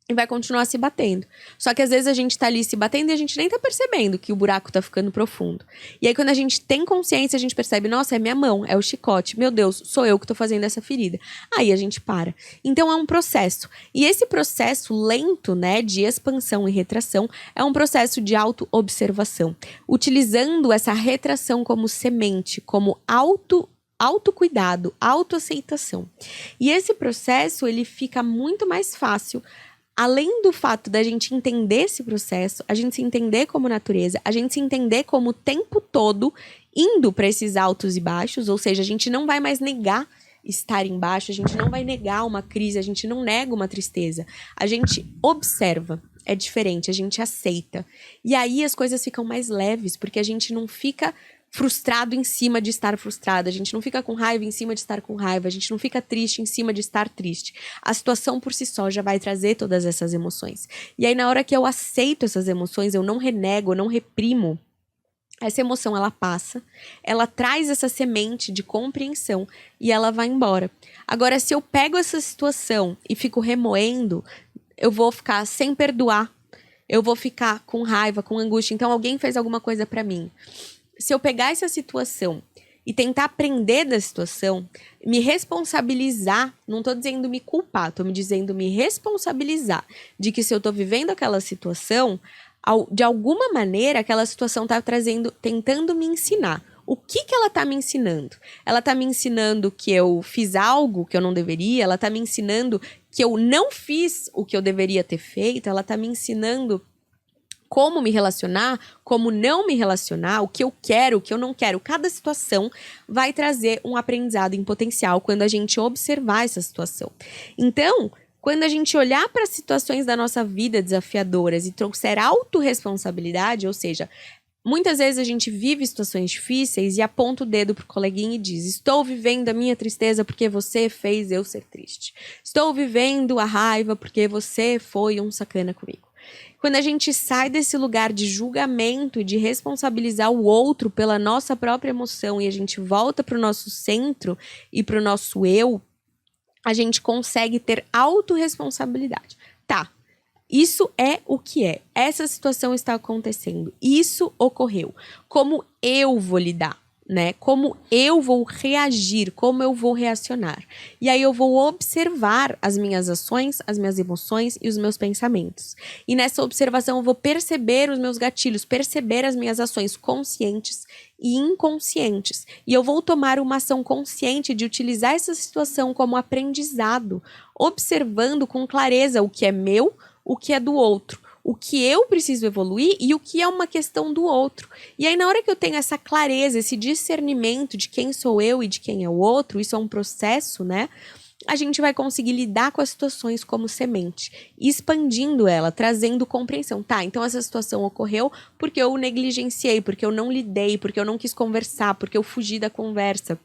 e vai continuar se batendo. Só que às vezes a gente tá ali se batendo e a gente nem tá percebendo que o buraco tá ficando profundo. E aí quando a gente tem consciência, a gente percebe, nossa, é minha mão, é o chicote. Meu Deus, sou eu que tô fazendo essa ferida. Aí a gente para. Então é um processo. E esse processo lento, né, de expansão e retração, é um processo de auto-observação. Utilizando essa retração como semente, como autocuidado, autoaceitação. E esse processo, ele fica muito mais fácil. Além do fato da gente entender esse processo, a gente se entender como natureza, a gente se entender como o tempo todo indo para esses altos e baixos, ou seja, a gente não vai mais negar estar embaixo, a gente não vai negar uma crise, a gente não nega uma tristeza, a gente observa, é diferente, a gente aceita. E aí as coisas ficam mais leves, porque a gente não fica frustrado em cima de estar frustrado, a gente não fica com raiva em cima de estar com raiva, a gente não fica triste em cima de estar triste. A situação por si só já vai trazer todas essas emoções. E aí na hora que eu aceito essas emoções, eu não renego, eu não reprimo, essa emoção ela passa, ela traz essa semente de compreensão e ela vai embora. Agora, se eu pego essa situação e fico remoendo, eu vou ficar sem perdoar, eu vou ficar com raiva, com angústia. Então alguém fez alguma coisa pra mim. Se eu pegar essa situação e tentar aprender da situação, me responsabilizar, não tô dizendo me culpar, tô me dizendo me responsabilizar de que se eu tô vivendo aquela situação, de alguma maneira aquela situação tá tentando me ensinar. O que ela tá me ensinando? Ela tá me ensinando que eu fiz algo que eu não deveria, ela tá me ensinando que eu não fiz o que eu deveria ter feito, ela tá me ensinando como me relacionar, como não me relacionar, o que eu quero, o que eu não quero. Cada situação vai trazer um aprendizado em potencial quando a gente observar essa situação. Então, quando a gente olhar para as situações da nossa vida desafiadoras e trouxer autorresponsabilidade, ou seja, muitas vezes a gente vive situações difíceis e aponta o dedo pro coleguinha e diz: estou vivendo a minha tristeza porque você fez eu ser triste. Estou vivendo a raiva porque você foi um sacana comigo. Quando a gente sai desse lugar de julgamento e de responsabilizar o outro pela nossa própria emoção e a gente volta para o nosso centro e para o nosso eu, a gente consegue ter autorresponsabilidade. Tá, isso é o que é. Essa situação está acontecendo. Isso ocorreu. Como eu vou lidar? Né? Como eu vou reagir, como eu vou reacionar. E aí eu vou observar as minhas ações, as minhas emoções e os meus pensamentos. E nessa observação eu vou perceber os meus gatilhos, perceber as minhas ações conscientes e inconscientes. E eu vou tomar uma ação consciente de utilizar essa situação como aprendizado, observando com clareza o que é meu, o que é do outro. O que eu preciso evoluir e o que é uma questão do outro. E aí, na hora que eu tenho essa clareza, esse discernimento de quem sou eu e de quem é o outro, isso é um processo, né? A gente vai conseguir lidar com as situações como semente, expandindo ela, trazendo compreensão. Tá, então essa situação ocorreu porque eu negligenciei, porque eu não lidei, porque eu não quis conversar, porque eu fugi da conversa.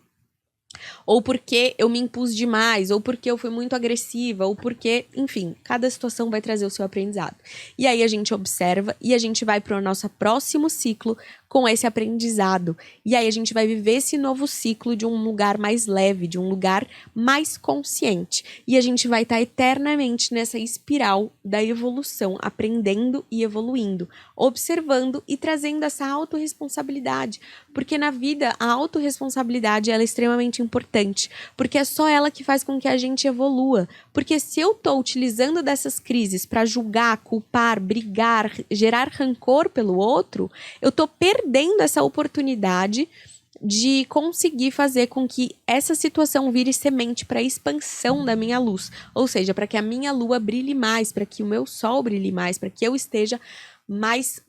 Ou porque eu me impus demais, ou porque eu fui muito agressiva, ou porque, enfim, cada situação vai trazer o seu aprendizado. E aí a gente observa e a gente vai para o nosso próximo ciclo com esse aprendizado. E aí a gente vai viver esse novo ciclo de um lugar mais leve, de um lugar mais consciente. E a gente vai estar eternamente nessa espiral da evolução, aprendendo e evoluindo, observando e trazendo essa autorresponsabilidade. Porque na vida, a autorresponsabilidade ela é extremamente importante, porque é só ela que faz com que a gente evolua. Porque se eu estou utilizando dessas crises para julgar, culpar, brigar, gerar rancor pelo outro, eu estou perdendo essa oportunidade de conseguir fazer com que essa situação vire semente para a expansão da minha luz. Ou seja, para que a minha lua brilhe mais, para que o meu sol brilhe mais, para que eu esteja mais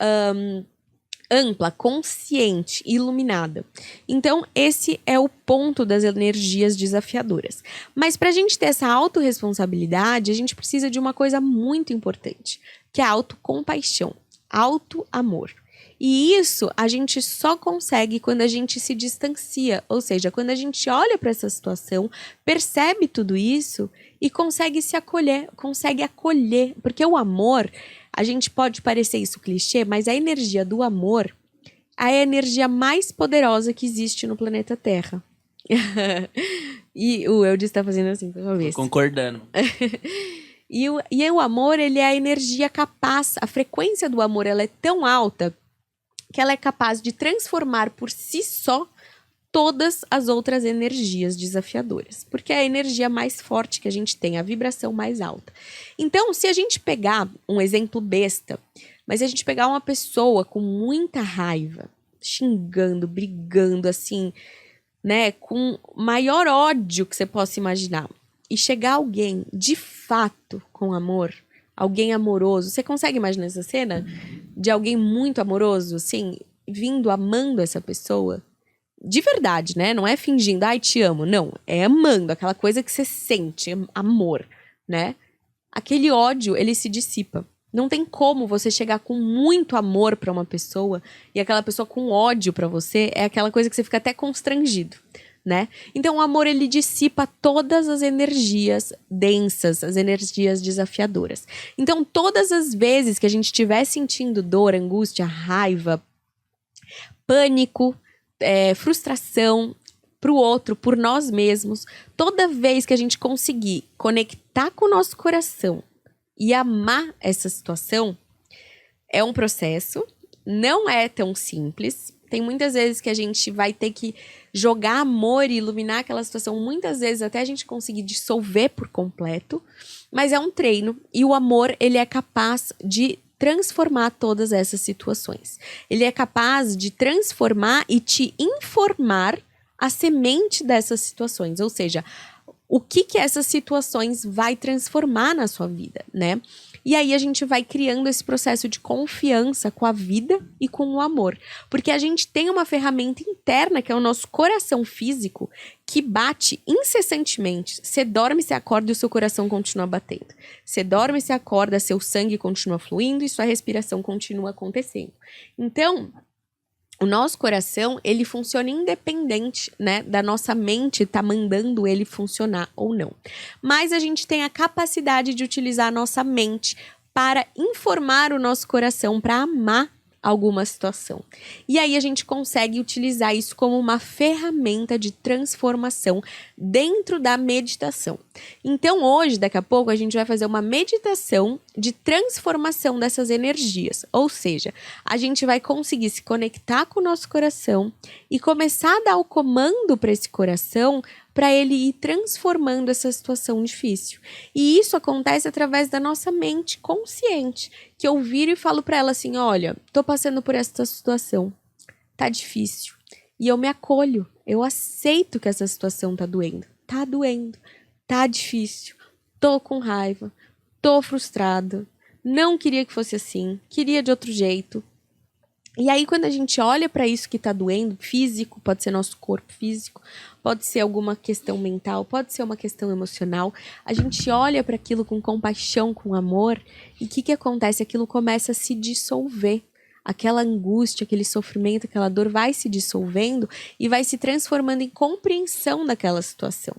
ampla, consciente, iluminada. Então, esse é o ponto das energias desafiadoras. Mas para a gente ter essa autorresponsabilidade, a gente precisa de uma coisa muito importante, que é a autocompaixão, autoamor. E isso a gente só consegue quando a gente se distancia, ou seja, quando a gente olha para essa situação, percebe tudo isso e consegue se acolher, porque o amor, a gente pode parecer isso clichê, mas a energia do amor é a energia mais poderosa que existe no planeta Terra. E o Eudes está fazendo assim com a cabeça. Concordando. E o amor, ele é a energia capaz, a frequência do amor, ela é tão alta que ela é capaz de transformar por si só todas as outras energias desafiadoras. Porque é a energia mais forte que a gente tem, a vibração mais alta. Então, se a gente pegar um exemplo besta, mas se a gente pegar uma pessoa com muita raiva, xingando, brigando, assim, né, com maior ódio que você possa imaginar, e chegar alguém de fato com amor, alguém amoroso, você consegue imaginar essa cena? De alguém muito amoroso, assim, vindo, amando essa pessoa? De verdade, né? Não é fingindo, ai, te amo. Não, é amando, aquela coisa que você sente, amor, né? Aquele ódio, ele se dissipa. Não tem como você chegar com muito amor pra uma pessoa e aquela pessoa com ódio pra você é aquela coisa que você fica até constrangido, né? Então o amor, ele dissipa todas as energias densas, as energias desafiadoras. Então todas as vezes que a gente estiver sentindo dor, angústia, raiva, pânico, frustração pro outro, por nós mesmos, toda vez que a gente conseguir conectar com o nosso coração e amar essa situação, é um processo, não é tão simples. Tem muitas vezes que a gente vai ter que jogar amor e iluminar aquela situação, muitas vezes até a gente conseguir dissolver por completo, mas é um treino e o amor, ele é capaz de transformar todas essas situações. Ele é capaz de transformar e te informar a semente dessas situações, ou seja, o que essas situações vai transformar na sua vida, né? E aí a gente vai criando esse processo de confiança com a vida e com o amor. Porque a gente tem uma ferramenta interna, que é o nosso coração físico, que bate incessantemente. Você dorme, você acorda e o seu coração continua batendo. Você dorme, você acorda, seu sangue continua fluindo e sua respiração continua acontecendo. Então, o nosso coração, ele funciona independente, né, da nossa mente tá mandando ele funcionar ou não. Mas a gente tem a capacidade de utilizar a nossa mente para informar o nosso coração para amar alguma situação. E aí a gente consegue utilizar isso como uma ferramenta de transformação dentro da meditação. Então hoje, daqui a pouco, a gente vai fazer uma meditação de transformação dessas energias. Ou seja, a gente vai conseguir se conectar com o nosso coração e começar a dar o comando para esse coração para ele ir transformando essa situação difícil. E isso acontece através da nossa mente consciente, que eu viro e falo para ela assim, olha, tô passando por essa situação, tá difícil. E eu me acolho, eu aceito que essa situação tá doendo, tá difícil, tô com raiva, tô frustrada, não queria que fosse assim, queria de outro jeito. E aí, quando a gente olha para isso que tá doendo, físico, pode ser nosso corpo físico, pode ser alguma questão mental, pode ser uma questão emocional, a gente olha para aquilo com compaixão, com amor, e o que acontece? Aquilo começa a se dissolver. Aquela angústia, aquele sofrimento, aquela dor vai se dissolvendo e vai se transformando em compreensão daquela situação.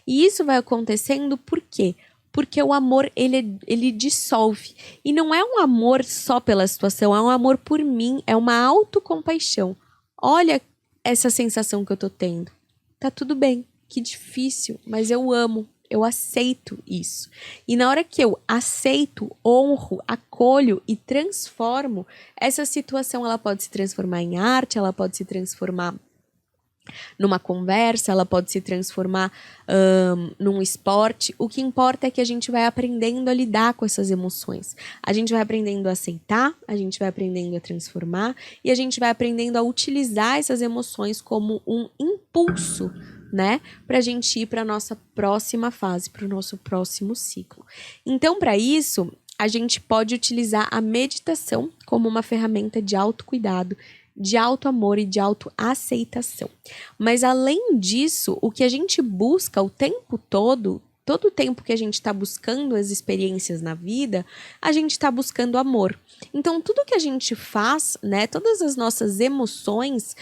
E isso vai acontecendo por quê? Porque o amor, ele dissolve. E não é um amor só pela situação, é um amor por mim, é uma autocompaixão. Olha essa sensação que eu tô tendo. Tá tudo bem, que difícil, mas eu amo, eu aceito isso. E na hora que eu aceito, honro, acolho e transformo, essa situação ela pode se transformar em arte, ela pode se transformar numa conversa, ela pode se transformar num esporte. O que importa é que a gente vai aprendendo a lidar com essas emoções. A gente vai aprendendo a aceitar, a gente vai aprendendo a transformar e a gente vai aprendendo a utilizar essas emoções como um impulso, né, pra gente ir para nossa próxima fase, para o nosso próximo ciclo. Então, para isso, a gente pode utilizar a meditação como uma ferramenta de autocuidado, de autoamor e de autoaceitação. Mas além disso, o que a gente busca o tempo todo todo o tempo que a gente está buscando as experiências na vida, a gente está buscando amor. Então, tudo que a gente faz, né, todas as nossas emoções,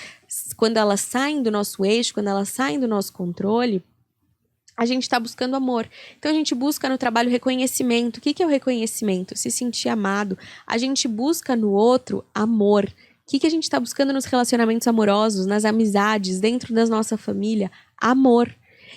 quando elas saem do nosso eixo, quando elas saem do nosso controle, a gente está buscando amor. Então, a gente busca no trabalho reconhecimento. O que é o reconhecimento? Se sentir amado. A gente busca no outro amor. O que a gente está buscando nos relacionamentos amorosos, nas amizades, dentro da nossa família? Amor.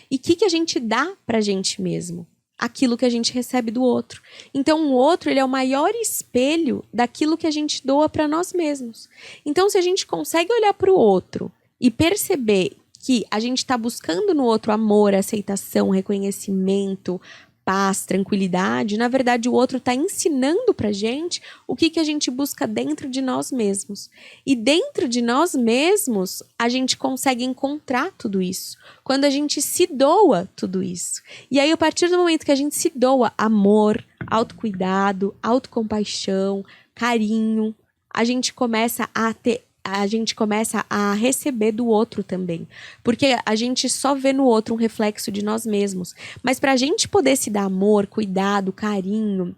E o que a gente dá pra gente mesmo? Aquilo que a gente recebe do outro. Então, o outro, ele é o maior espelho daquilo que a gente doa para nós mesmos. Então, se a gente consegue olhar para o outro e perceber que a gente está buscando no outro amor, aceitação, reconhecimento, paz, tranquilidade, na verdade o outro está ensinando pra gente o que a gente busca dentro de nós mesmos. E dentro de nós mesmos, a gente consegue encontrar tudo isso. Quando a gente se doa tudo isso. E aí, a partir do momento que a gente se doa amor, autocuidado, autocompaixão, carinho, a gente começa a receber do outro também. Porque a gente só vê no outro um reflexo de nós mesmos. Mas para a gente poder se dar amor, cuidado, carinho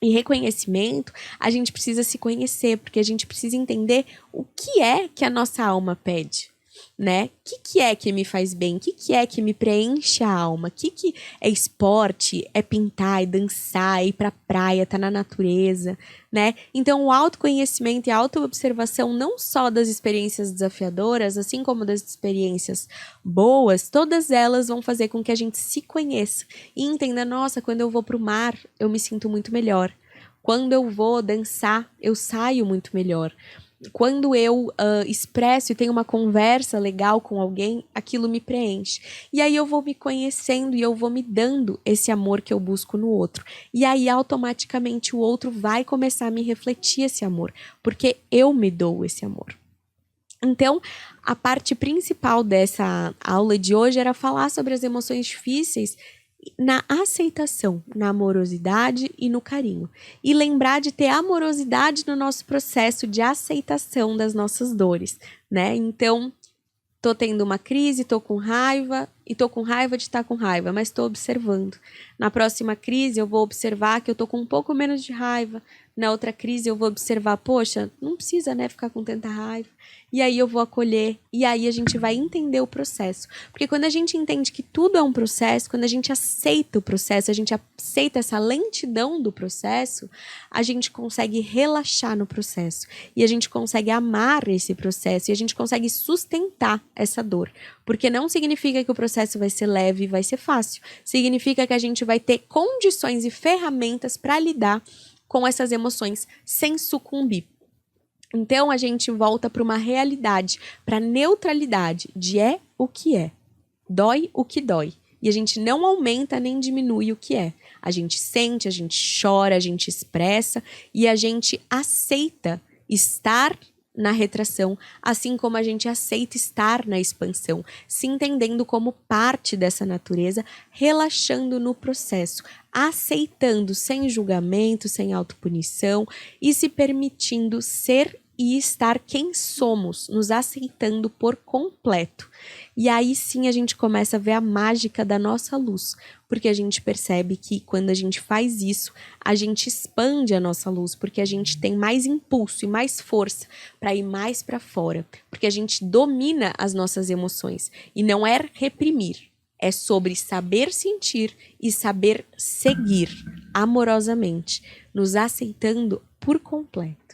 e reconhecimento, a gente precisa se conhecer, porque a gente precisa entender o que é que a nossa alma pede. Né? O que é que me faz bem? O que é que me preenche a alma? O que é esporte? É pintar, é dançar, é ir pra praia, tá na natureza, né? Então, o autoconhecimento e a autoobservação, não só das experiências desafiadoras, assim como das experiências boas, todas elas vão fazer com que a gente se conheça e entenda, nossa, quando eu vou pro mar, eu me sinto muito melhor. Quando eu vou dançar, eu saio muito melhor. Quando eu expresso e tenho uma conversa legal com alguém, aquilo me preenche. E aí eu vou me conhecendo e eu vou me dando esse amor que eu busco no outro. E aí automaticamente o outro vai começar a me refletir esse amor, porque eu me dou esse amor. Então, a parte principal dessa aula de hoje era falar sobre as emoções difíceis na aceitação, na amorosidade e no carinho. E lembrar de ter amorosidade no nosso processo de aceitação das nossas dores, né? Então, tô tendo uma crise, tô com raiva, e tô com raiva de estar com raiva, mas tô observando. Na próxima crise, eu vou observar que eu tô com um pouco menos de raiva. Na outra crise, eu vou observar, poxa, não precisa, né, ficar com tanta raiva. E aí eu vou acolher, e aí a gente vai entender o processo. Porque quando a gente entende que tudo é um processo, quando a gente aceita o processo, a gente aceita essa lentidão do processo, a gente consegue relaxar no processo. E a gente consegue amar esse processo, e a gente consegue sustentar essa dor. Porque não significa que o processo vai ser leve e vai ser fácil. Significa que a gente vai ter condições e ferramentas para lidar com essas emoções sem sucumbir. Então, a gente volta para uma realidade, para neutralidade de é o que é. Dói o que dói. E a gente não aumenta nem diminui o que é. A gente sente, a gente chora, a gente expressa e a gente aceita estar na retração, assim como a gente aceita estar na expansão, se entendendo como parte dessa natureza, relaxando no processo, aceitando sem julgamento, sem autopunição e se permitindo ser e estar quem somos, nos aceitando por completo. E aí sim a gente começa a ver a mágica da nossa luz, porque a gente percebe que quando a gente faz isso, a gente expande a nossa luz, porque a gente tem mais impulso e mais força para ir mais para fora, porque a gente domina as nossas emoções e não é reprimir, é sobre saber sentir e saber seguir amorosamente, nos aceitando por completo.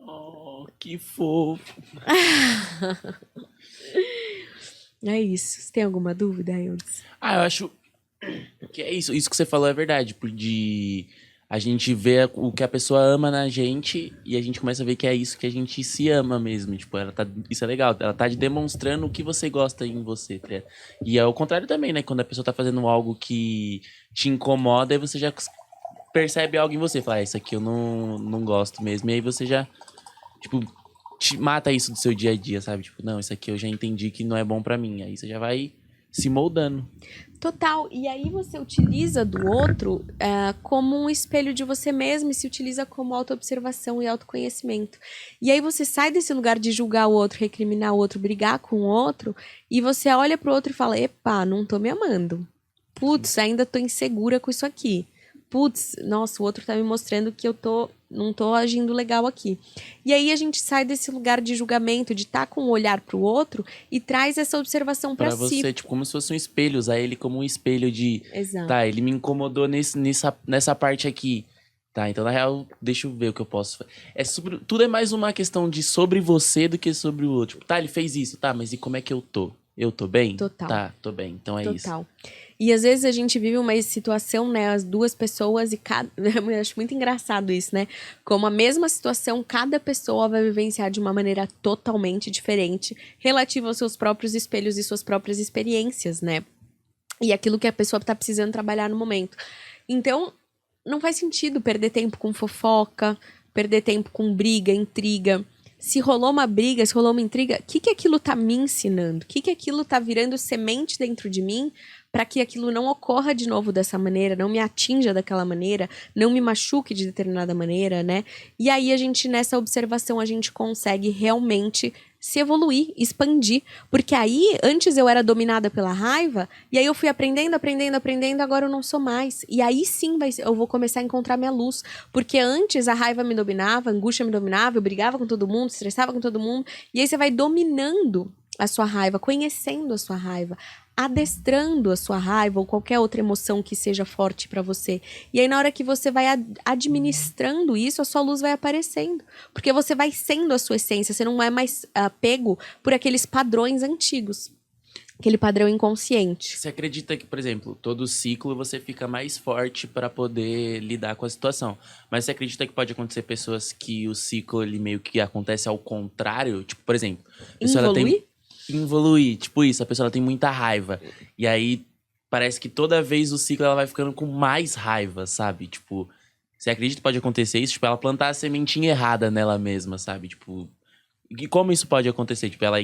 Oh, que fofo. É isso. Você tem alguma dúvida, Eudes? Eu acho que é isso. Isso que você falou é verdade. De a gente ver o que a pessoa ama na gente e a gente começa a ver que é isso que a gente se ama mesmo. Tipo, isso é legal. Ela tá demonstrando o que você gosta em você. Tá? E é o contrário também, né? Quando a pessoa tá fazendo algo que te incomoda, aí você já percebe algo em você. Fala, isso aqui eu não gosto mesmo. E aí você já, tipo, mata isso do seu dia a dia, sabe? Tipo, não, isso aqui eu já entendi que não é bom pra mim. Aí você já vai se moldando. Total. E aí você utiliza do outro como um espelho de você mesmo e se utiliza como autoobservação e autoconhecimento. E aí você sai desse lugar de julgar o outro, recriminar o outro, brigar com o outro, e você olha pro outro e fala, epa, não tô me amando. Putz, ainda tô insegura com isso aqui. Putz, nossa, o outro tá me mostrando que não tô agindo legal aqui. E aí a gente sai desse lugar de julgamento, de estar com o olhar pro outro e traz essa observação pra Pra si. você, tipo, como se fosse um espelho, usar ele como um espelho de... Exato. Tá, ele me incomodou nessa parte aqui. Tá, então na real, deixa eu ver o que eu posso fazer. Tudo é mais uma questão de sobre você do que sobre o outro. Tipo, tá, ele fez isso, tá, mas e como é que eu tô? Eu tô bem? Total. Tá, tô bem, então é isso. Total. E às vezes a gente vive uma situação, né? As duas pessoas e cada. Eu acho muito engraçado isso, né? Como a mesma situação, cada pessoa vai vivenciar de uma maneira totalmente diferente, relativa aos seus próprios espelhos e suas próprias experiências, né? E aquilo que a pessoa tá precisando trabalhar no momento. Então, não faz sentido perder tempo com fofoca, perder tempo com briga, intriga. Se rolou uma briga, se rolou uma intriga, o que aquilo tá me ensinando? O que aquilo tá virando semente dentro de mim para que aquilo não ocorra de novo dessa maneira, não me atinja daquela maneira, não me machuque de determinada maneira, né? E aí a gente, nessa observação, a gente consegue realmente se evoluir, expandir. Porque aí, antes eu era dominada pela raiva, e aí eu fui aprendendo, agora eu não sou mais. E aí sim eu vou começar a encontrar minha luz. Porque antes a raiva me dominava, a angústia me dominava, eu brigava com todo mundo, estressava com todo mundo. E aí você vai dominando a sua raiva, conhecendo a sua raiva, adestrando a sua raiva ou qualquer outra emoção que seja forte pra você. E aí na hora que você vai administrando isso, a sua luz vai aparecendo. Porque você vai sendo a sua essência, você não é mais pego por aqueles padrões antigos. Aquele padrão inconsciente. Você acredita que, por exemplo, todo ciclo você fica mais forte pra poder lidar com a situação. Mas você acredita que pode acontecer pessoas que o ciclo ele meio que acontece ao contrário? Tipo, por exemplo, a pessoa ela tem evoluir, tipo isso, a pessoa ela tem muita raiva. E aí parece que toda vez o ciclo ela vai ficando com mais raiva, sabe? Tipo, você acredita que pode acontecer isso? Tipo, ela plantar a sementinha errada nela mesma, sabe? Tipo, e como isso pode acontecer? Tipo, ela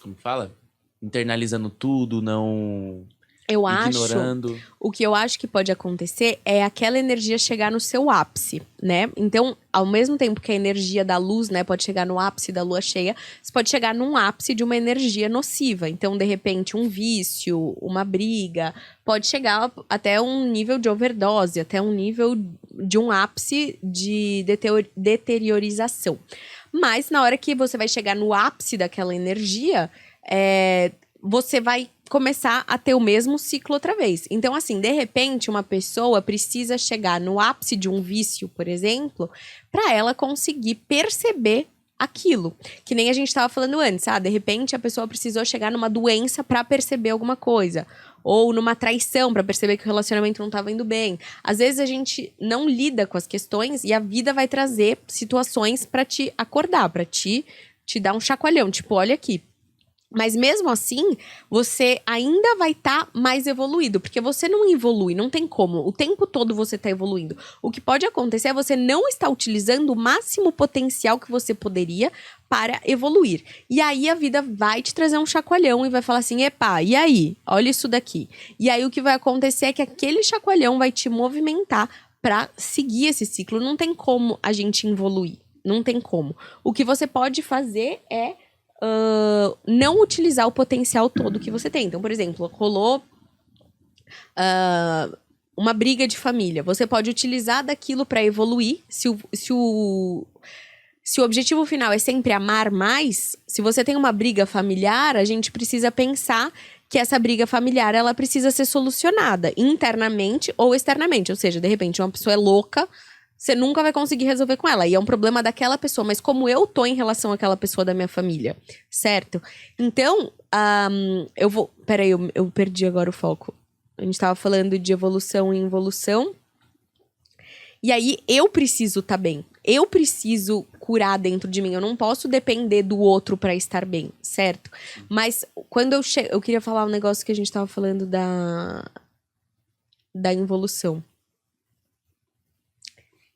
como fala? Internalizando tudo, não ignorando. O que eu acho que pode acontecer é aquela energia chegar no seu ápice, né? Então, ao mesmo tempo que a energia da luz, né, pode chegar no ápice da lua cheia, você pode chegar num ápice de uma energia nociva. Então, de repente, um vício, uma briga, pode chegar até um nível de overdose, até um nível de um ápice de deteriorização. Mas, na hora que você vai chegar no ápice daquela energia, você vai começar a ter o mesmo ciclo outra vez. Então, assim, de repente, uma pessoa precisa chegar no ápice de um vício, por exemplo, para ela conseguir perceber aquilo. Que nem a gente estava falando antes, de repente a pessoa precisou chegar numa doença para perceber alguma coisa. Ou numa traição, para perceber que o relacionamento não estava indo bem. Às vezes a gente não lida com as questões e a vida vai trazer situações para te acordar, para te dar um chacoalhão. Tipo, olha aqui. Mas mesmo assim, você ainda vai estar mais evoluído, porque você não evolui, não tem como. O tempo todo você está evoluindo. O que pode acontecer é você não estar utilizando o máximo potencial que você poderia para evoluir. E aí a vida vai te trazer um chacoalhão e vai falar assim, epa, e aí? Olha isso daqui. E aí o que vai acontecer é que aquele chacoalhão vai te movimentar para seguir esse ciclo. Não tem como a gente evoluir, não tem como. O que você pode fazer é não utilizar o potencial todo que você tem. Então, por exemplo, rolou uma briga de família. Você pode utilizar daquilo para evoluir. Se o objetivo final é sempre amar mais, se você tem uma briga familiar, a gente precisa pensar que essa briga familiar ela precisa ser solucionada internamente ou externamente. Ou seja, de repente, uma pessoa é louca, você nunca vai conseguir resolver com ela. E é um problema daquela pessoa. Mas como eu tô em relação àquela pessoa da minha família, certo? Então, eu vou... Peraí, eu perdi agora o foco. A gente tava falando de evolução e involução. E aí, eu preciso tá bem. Eu preciso curar dentro de mim. Eu não posso depender do outro pra estar bem, certo? Mas quando eu queria falar um negócio que a gente tava falando da involução.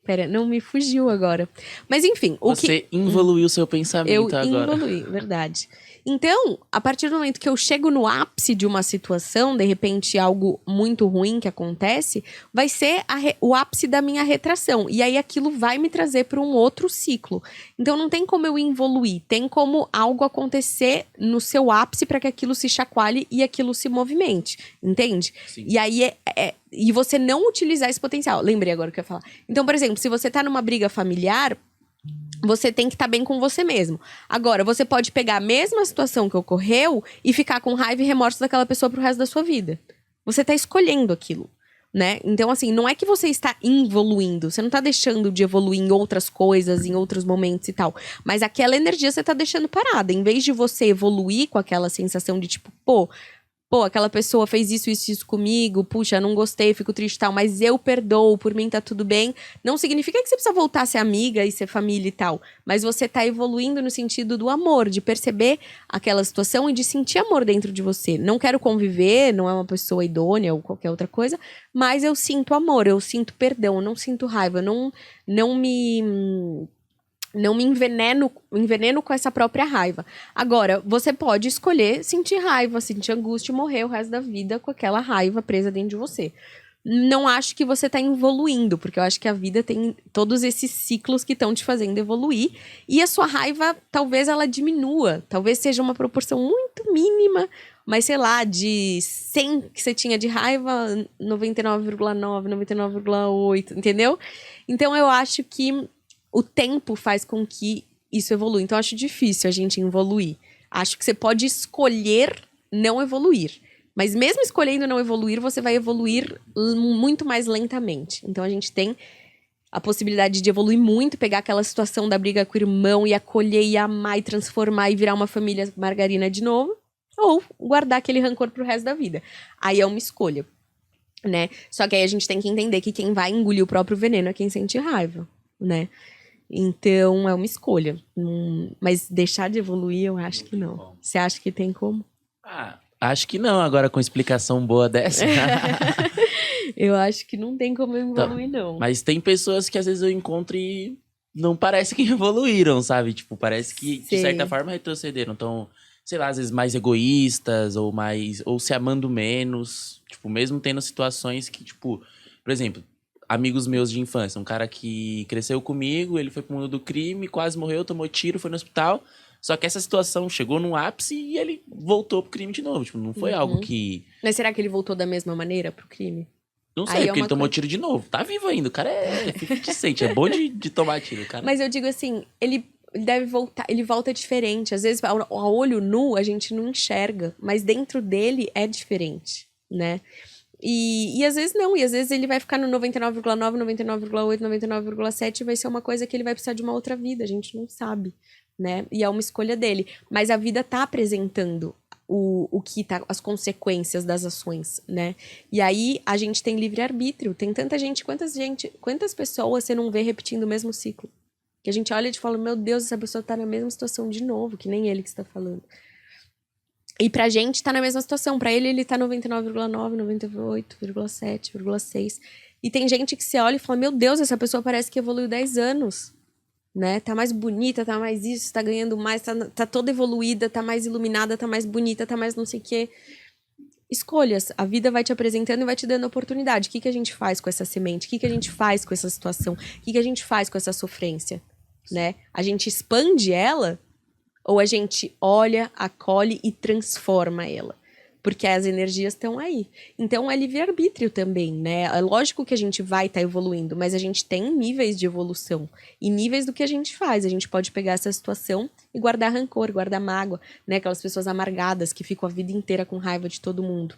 Pera, não me fugiu agora. Mas enfim, Você evoluiu seu pensamento agora. Eu evoluí, verdade. Então, a partir do momento que eu chego no ápice de uma situação, de repente algo muito ruim que acontece, vai ser o ápice da minha retração. E aí aquilo vai me trazer para um outro ciclo. Então não tem como eu evoluir, tem como algo acontecer no seu ápice para que aquilo se chacoalhe e aquilo se movimente, entende? Sim. E aí e você não utilizar esse potencial. Lembrei agora o que eu ia falar. Então, por exemplo, se você tá numa briga familiar, você tem que estar bem com você mesmo. Agora, você pode pegar a mesma situação que ocorreu e ficar com raiva e remorso daquela pessoa pro resto da sua vida. Você tá escolhendo aquilo, né? Então, assim, não é que você está evoluindo. Você não tá deixando de evoluir em outras coisas, em outros momentos e tal. Mas aquela energia você tá deixando parada. Em vez de você evoluir com aquela sensação de tipo, pô, aquela pessoa fez isso comigo, puxa, não gostei, fico triste e tal, mas eu perdoo, por mim tá tudo bem. Não significa que você precisa voltar a ser amiga e ser família e tal, mas você tá evoluindo no sentido do amor, de perceber aquela situação e de sentir amor dentro de você. Não quero conviver, não é uma pessoa idônea ou qualquer outra coisa, mas eu sinto amor, eu sinto perdão, eu não sinto raiva, não me enveneno com essa própria raiva. Agora, você pode escolher sentir raiva, sentir angústia e morrer o resto da vida com aquela raiva presa dentro de você. Não acho que você tá evoluindo, porque eu acho que a vida tem todos esses ciclos que estão te fazendo evoluir. E a sua raiva, talvez ela diminua. Talvez seja uma proporção muito mínima, mas sei lá, de 100 que você tinha de raiva, 99,9, 99,8, entendeu? Então eu acho que o tempo faz com que isso evolua. Então, eu acho difícil a gente evoluir. Acho que você pode escolher não evoluir. Mas mesmo escolhendo não evoluir, você vai evoluir muito mais lentamente. Então, a gente tem a possibilidade de evoluir muito, pegar aquela situação da briga com o irmão e acolher e amar e transformar e virar uma família margarina de novo. Ou guardar aquele rancor pro resto da vida. Aí é uma escolha, né? Só que aí a gente tem que entender que quem vai engolir o próprio veneno é quem sente raiva, né? Então, é uma escolha. Mas deixar de evoluir, eu acho que não. Você acha que tem como? Acho que não, agora com explicação boa dessa. Eu acho que não tem como evoluir, não. Mas tem pessoas que às vezes eu encontro e não parece que evoluíram, sabe? Tipo, parece que de certa forma retrocederam. Então, sei lá, às vezes mais egoístas ou se amando menos. Tipo, mesmo tendo situações que, tipo, por exemplo, amigos meus de infância, um cara que cresceu comigo, ele foi pro mundo do crime, quase morreu, tomou tiro, foi no hospital. Só que essa situação chegou num ápice e ele voltou pro crime de novo. Tipo, não foi algo que... Mas será que ele voltou da mesma maneira pro crime? Não sei, porque ele tomou tiro de novo. Tá vivo ainda, o cara é eficiente, é bom de tomar tiro, cara. Mas eu digo assim, ele deve voltar, ele volta diferente. Às vezes, a olho nu, a gente não enxerga, mas dentro dele é diferente, né? E às vezes não, e às vezes ele vai ficar no 99,9, 99,8, 99,7 e vai ser uma coisa que ele vai precisar de uma outra vida, a gente não sabe, né? E é uma escolha dele. Mas a vida tá apresentando o que tá, as consequências das ações, né? E aí a gente tem livre-arbítrio, tem tanta gente, quantas pessoas você não vê repetindo o mesmo ciclo? Que a gente olha e fala, meu Deus, essa pessoa tá na mesma situação de novo, que nem ele que está falando. E pra gente tá na mesma situação. Pra ele tá 99,9, 98,7, 6. E tem gente que se olha e fala, meu Deus, essa pessoa parece que evoluiu 10 anos. Né? Tá mais bonita, tá mais isso, tá ganhando mais, tá toda evoluída, tá mais iluminada, tá mais bonita, tá mais não sei o quê. Escolhas. A vida vai te apresentando e vai te dando oportunidade. O que a gente faz com essa semente? O que a gente faz com essa situação? O que a gente faz com essa sofrência? Né? A gente expande ela ou a gente olha, acolhe e transforma ela? Porque as energias estão aí. Então, é livre-arbítrio também, né? É lógico que a gente vai estar evoluindo, mas a gente tem níveis de evolução. E níveis do que a gente faz. A gente pode pegar essa situação e guardar rancor, guardar mágoa, né? Aquelas pessoas amargadas que ficam a vida inteira com raiva de todo mundo.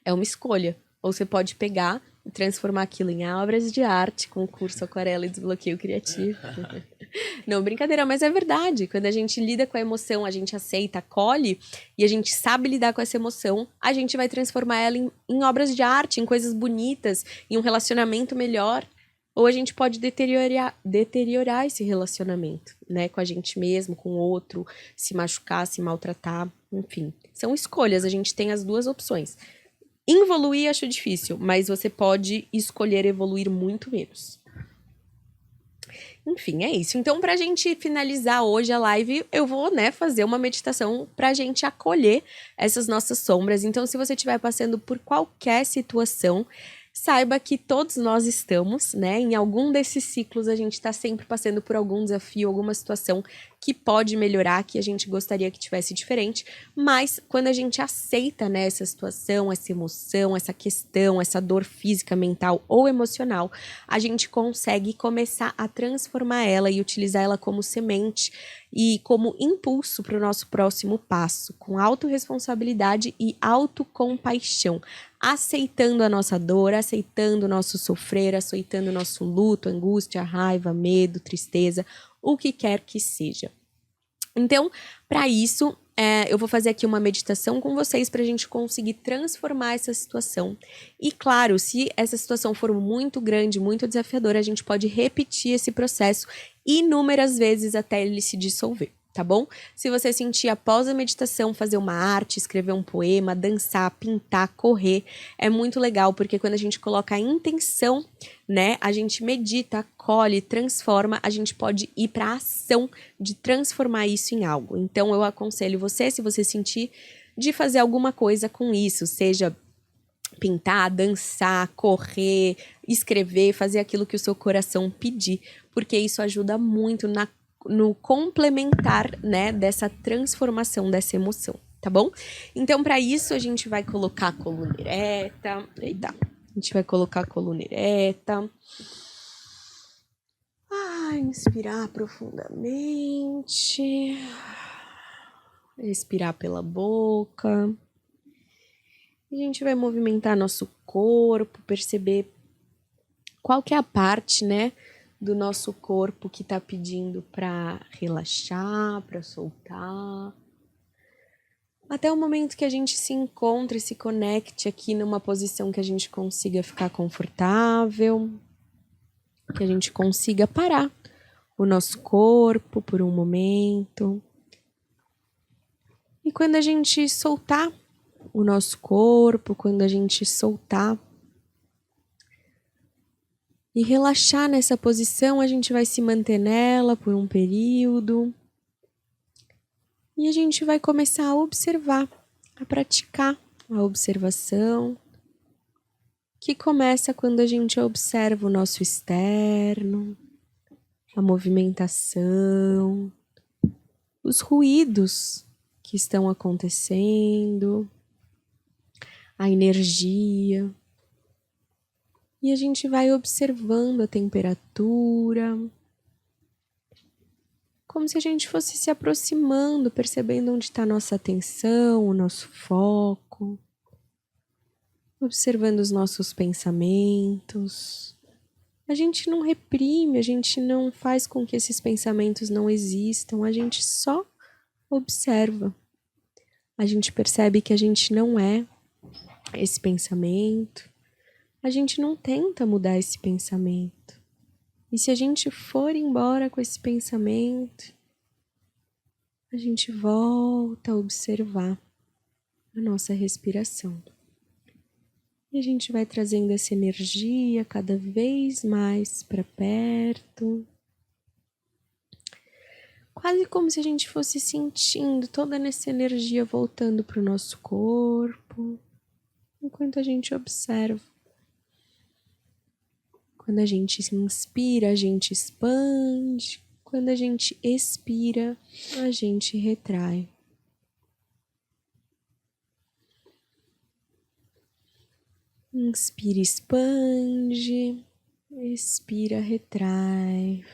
É uma escolha. Ou você pode pegar e transformar aquilo em obras de arte, com o curso Aquarela e Desbloqueio Criativo. Não, brincadeira, mas é verdade. Quando a gente lida com a emoção, a gente aceita, acolhe, e a gente sabe lidar com essa emoção, a gente vai transformar ela em obras de arte, em coisas bonitas, em um relacionamento melhor. Ou a gente pode deteriorar esse relacionamento, né? Com a gente mesmo, com o outro, se machucar, se maltratar, enfim. São escolhas, a gente tem as duas opções. Evoluir acho difícil, mas você pode escolher evoluir muito menos. Enfim, é isso. Então, pra gente finalizar hoje a live, eu vou, né, fazer uma meditação pra gente acolher essas nossas sombras. Então, se você estiver passando por qualquer situação, saiba que todos nós estamos, né? Em algum desses ciclos, a gente tá sempre passando por algum desafio, alguma situação que pode melhorar, que a gente gostaria que tivesse diferente. Mas quando a gente aceita, né, essa situação, essa emoção, essa questão, essa dor física, mental ou emocional, a gente consegue começar a transformar ela e utilizar ela como semente e como impulso para o nosso próximo passo, com autorresponsabilidade e autocompaixão, aceitando a nossa dor, aceitando o nosso sofrer, aceitando o nosso luto, angústia, raiva, medo, tristeza, o que quer que seja. Então, para isso, eu vou fazer aqui uma meditação com vocês para a gente conseguir transformar essa situação. E claro, se essa situação for muito grande, muito desafiadora, a gente pode repetir esse processo inúmeras vezes até ele se dissolver, tá bom? Se você sentir após a meditação fazer uma arte, escrever um poema, dançar, pintar, correr, é muito legal, porque quando a gente coloca a intenção, né, a gente medita, acolhe, transforma, a gente pode ir para a ação de transformar isso em algo. Então eu aconselho você, se você sentir, de fazer alguma coisa com isso, seja pintar, dançar, correr, escrever, fazer aquilo que o seu coração pedir, porque isso ajuda muito no complementar, né, dessa transformação dessa emoção, tá bom? Então, para isso, a gente vai colocar a coluna ereta. Eita, a gente vai colocar a coluna ereta. Inspirar profundamente. Respirar pela boca. A gente vai movimentar nosso corpo, perceber qual que é a parte, né, do nosso corpo que tá pedindo para relaxar, para soltar. Até o momento que a gente se encontre, se conecte aqui numa posição que a gente consiga ficar confortável, que a gente consiga parar o nosso corpo por um momento. E quando a gente soltar o nosso corpo, quando a gente soltar e relaxar nessa posição, a gente vai se manter nela por um período. E a gente vai começar a observar, a praticar a observação, que começa quando a gente observa o nosso externo, a movimentação, os ruídos que estão acontecendo, a energia. E a gente vai observando a temperatura, como se a gente fosse se aproximando, percebendo onde está a nossa atenção, o nosso foco, observando os nossos pensamentos. A gente não reprime, a gente não faz com que esses pensamentos não existam, a gente só observa. A gente percebe que a gente não é esse pensamento, a gente não tenta mudar esse pensamento. E se a gente for embora com esse pensamento, a gente volta a observar a nossa respiração. E a gente vai trazendo essa energia cada vez mais para perto. Quase como se a gente fosse sentindo toda essa energia voltando para o nosso corpo, enquanto a gente observa. Quando a gente se inspira, a gente expande. Quando a gente expira, a gente retrai. Inspira, expande. Expira, retrai.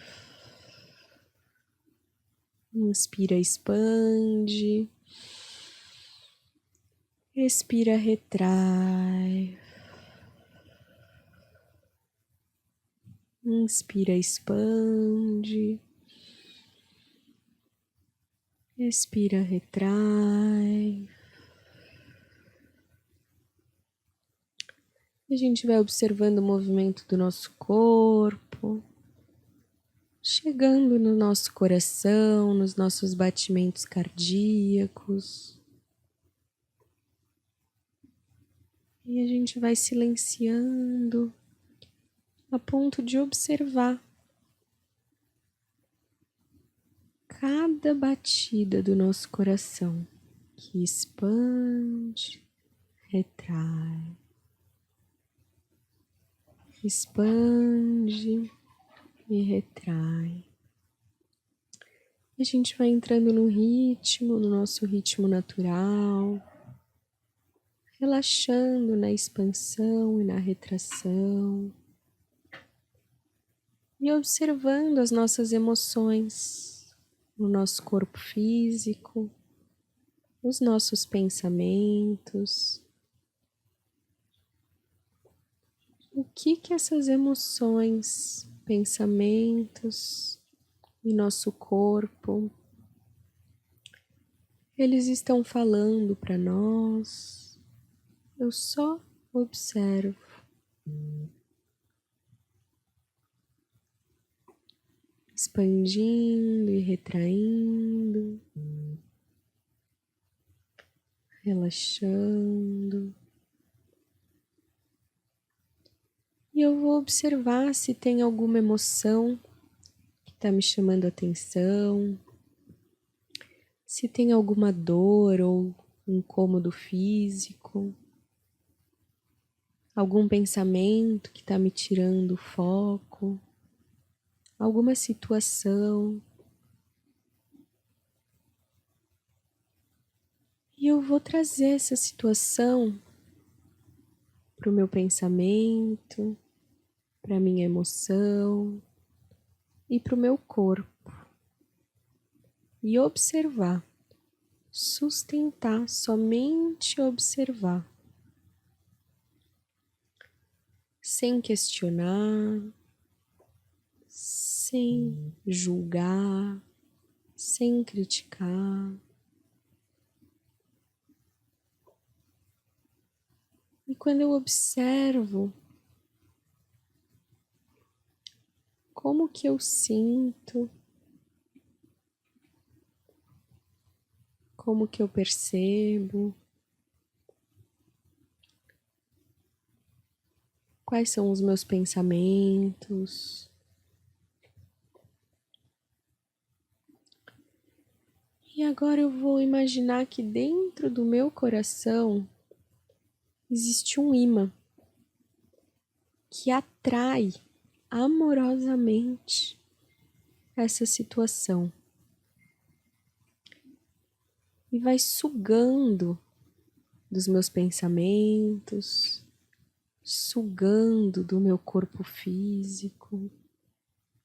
Inspira, expande. Expira, retrai. Inspira, expande. Expira, retrai. E a gente vai observando o movimento do nosso corpo, chegando no nosso coração, nos nossos batimentos cardíacos. E a gente vai silenciando a ponto de observar cada batida do nosso coração que expande, retrai, expande e retrai. E a gente vai entrando no ritmo, no nosso ritmo natural, relaxando na expansão e na retração. E observando as nossas emoções no nosso corpo físico, os nossos pensamentos. O que essas emoções, pensamentos e nosso corpo, eles estão falando para nós? Eu só observo. Expandindo e retraindo, relaxando. E eu vou observar se tem alguma emoção que está me chamando a atenção, se tem alguma dor ou incômodo físico, algum pensamento que está me tirando o foco, alguma situação. E eu vou trazer essa situação para o meu pensamento, para a minha emoção e para o meu corpo. E observar, sustentar, somente observar. Sem questionar, sem julgar, sem criticar. E quando eu observo, como que eu sinto, como que eu percebo, quais são os meus pensamentos. E agora eu vou imaginar que dentro do meu coração existe um imã que atrai amorosamente essa situação e vai sugando dos meus pensamentos, sugando do meu corpo físico,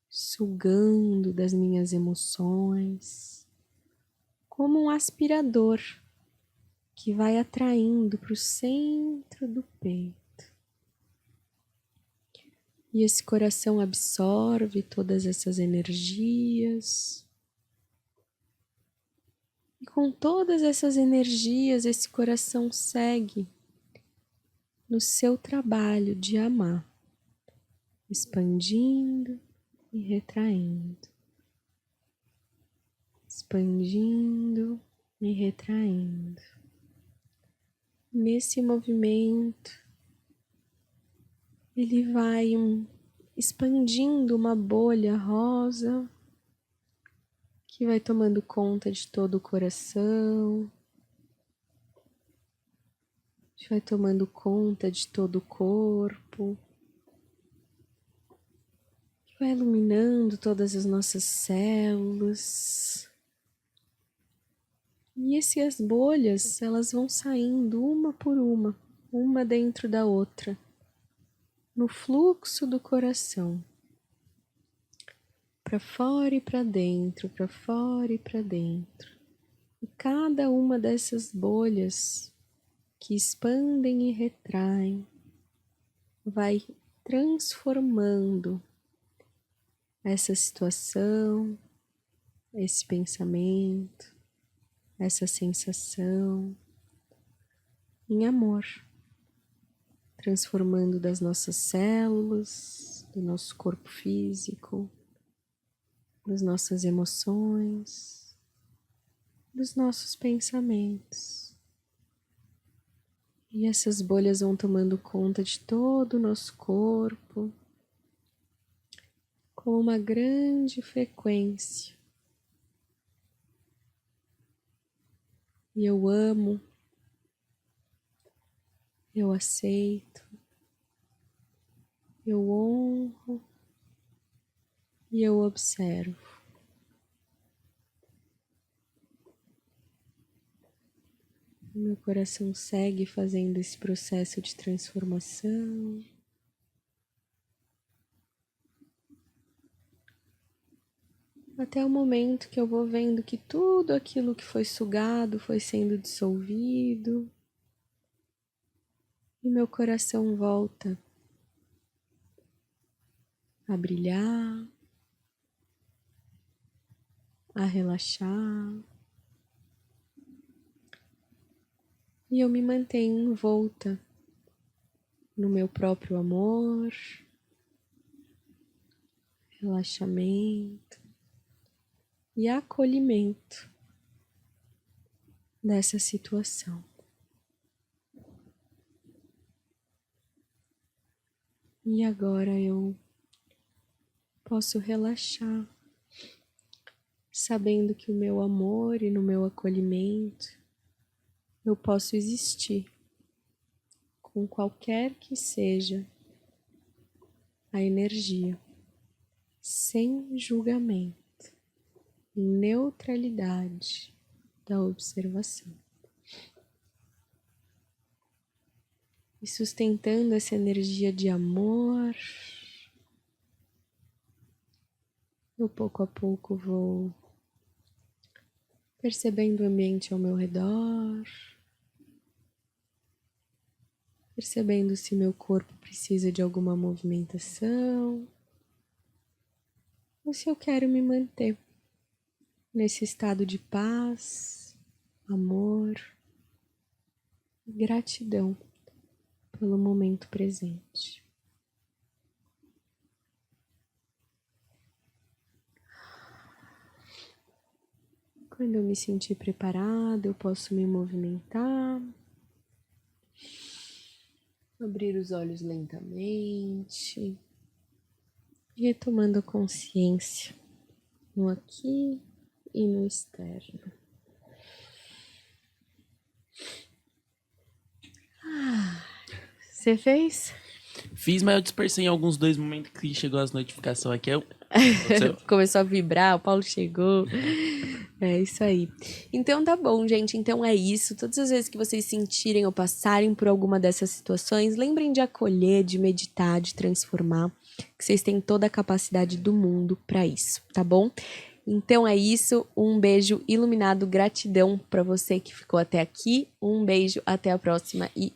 sugando das minhas emoções, como um aspirador que vai atraindo para o centro do peito. E esse coração absorve todas essas energias. E com todas essas energias, esse coração segue no seu trabalho de amar, expandindo e retraindo, expandindo e retraindo. Nesse movimento, ele vai expandindo uma bolha rosa que vai tomando conta de todo o coração, que vai tomando conta de todo o corpo, que vai iluminando todas as nossas células. E essas bolhas, elas vão saindo uma por uma dentro da outra, no fluxo do coração, para fora e para dentro, para fora e para dentro. E cada uma dessas bolhas que expandem e retraem vai transformando essa situação, esse pensamento, essa sensação em amor, transformando das nossas células, do nosso corpo físico, das nossas emoções, dos nossos pensamentos. E essas bolhas vão tomando conta de todo o nosso corpo, com uma grande frequência, E eu amo, eu aceito, eu honro e eu observo. Meu coração segue fazendo esse processo de transformação. Até o momento que eu vou vendo que tudo aquilo que foi sugado foi sendo dissolvido. E meu coração volta a brilhar, a relaxar. E eu me mantenho envolta no meu próprio amor, relaxamento e acolhimento dessa situação. E agora eu posso relaxar, sabendo que o meu amor e no meu acolhimento eu posso existir com qualquer que seja a energia, sem julgamento, em neutralidade da observação. E sustentando essa energia de amor, eu pouco a pouco vou percebendo o ambiente ao meu redor, percebendo se meu corpo precisa de alguma movimentação, ou se eu quero me manter nesse estado de paz, amor e gratidão pelo momento presente. Quando eu me sentir preparada, eu posso me movimentar, abrir os olhos lentamente, retomando a consciência no aqui e no externo. Você fez? Fiz, mas eu dispersei em alguns 2 momentos que chegou as notificações aqui. Começou a vibrar, o Paulo chegou. É isso aí. Então tá bom, gente. Então é isso. Todas as vezes que vocês sentirem ou passarem por alguma dessas situações, lembrem de acolher, de meditar, de transformar, que vocês têm toda a capacidade do mundo para isso, tá bom? Então é isso. Um beijo iluminado, gratidão para você que ficou até aqui. Um beijo, até a próxima e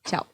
tchau.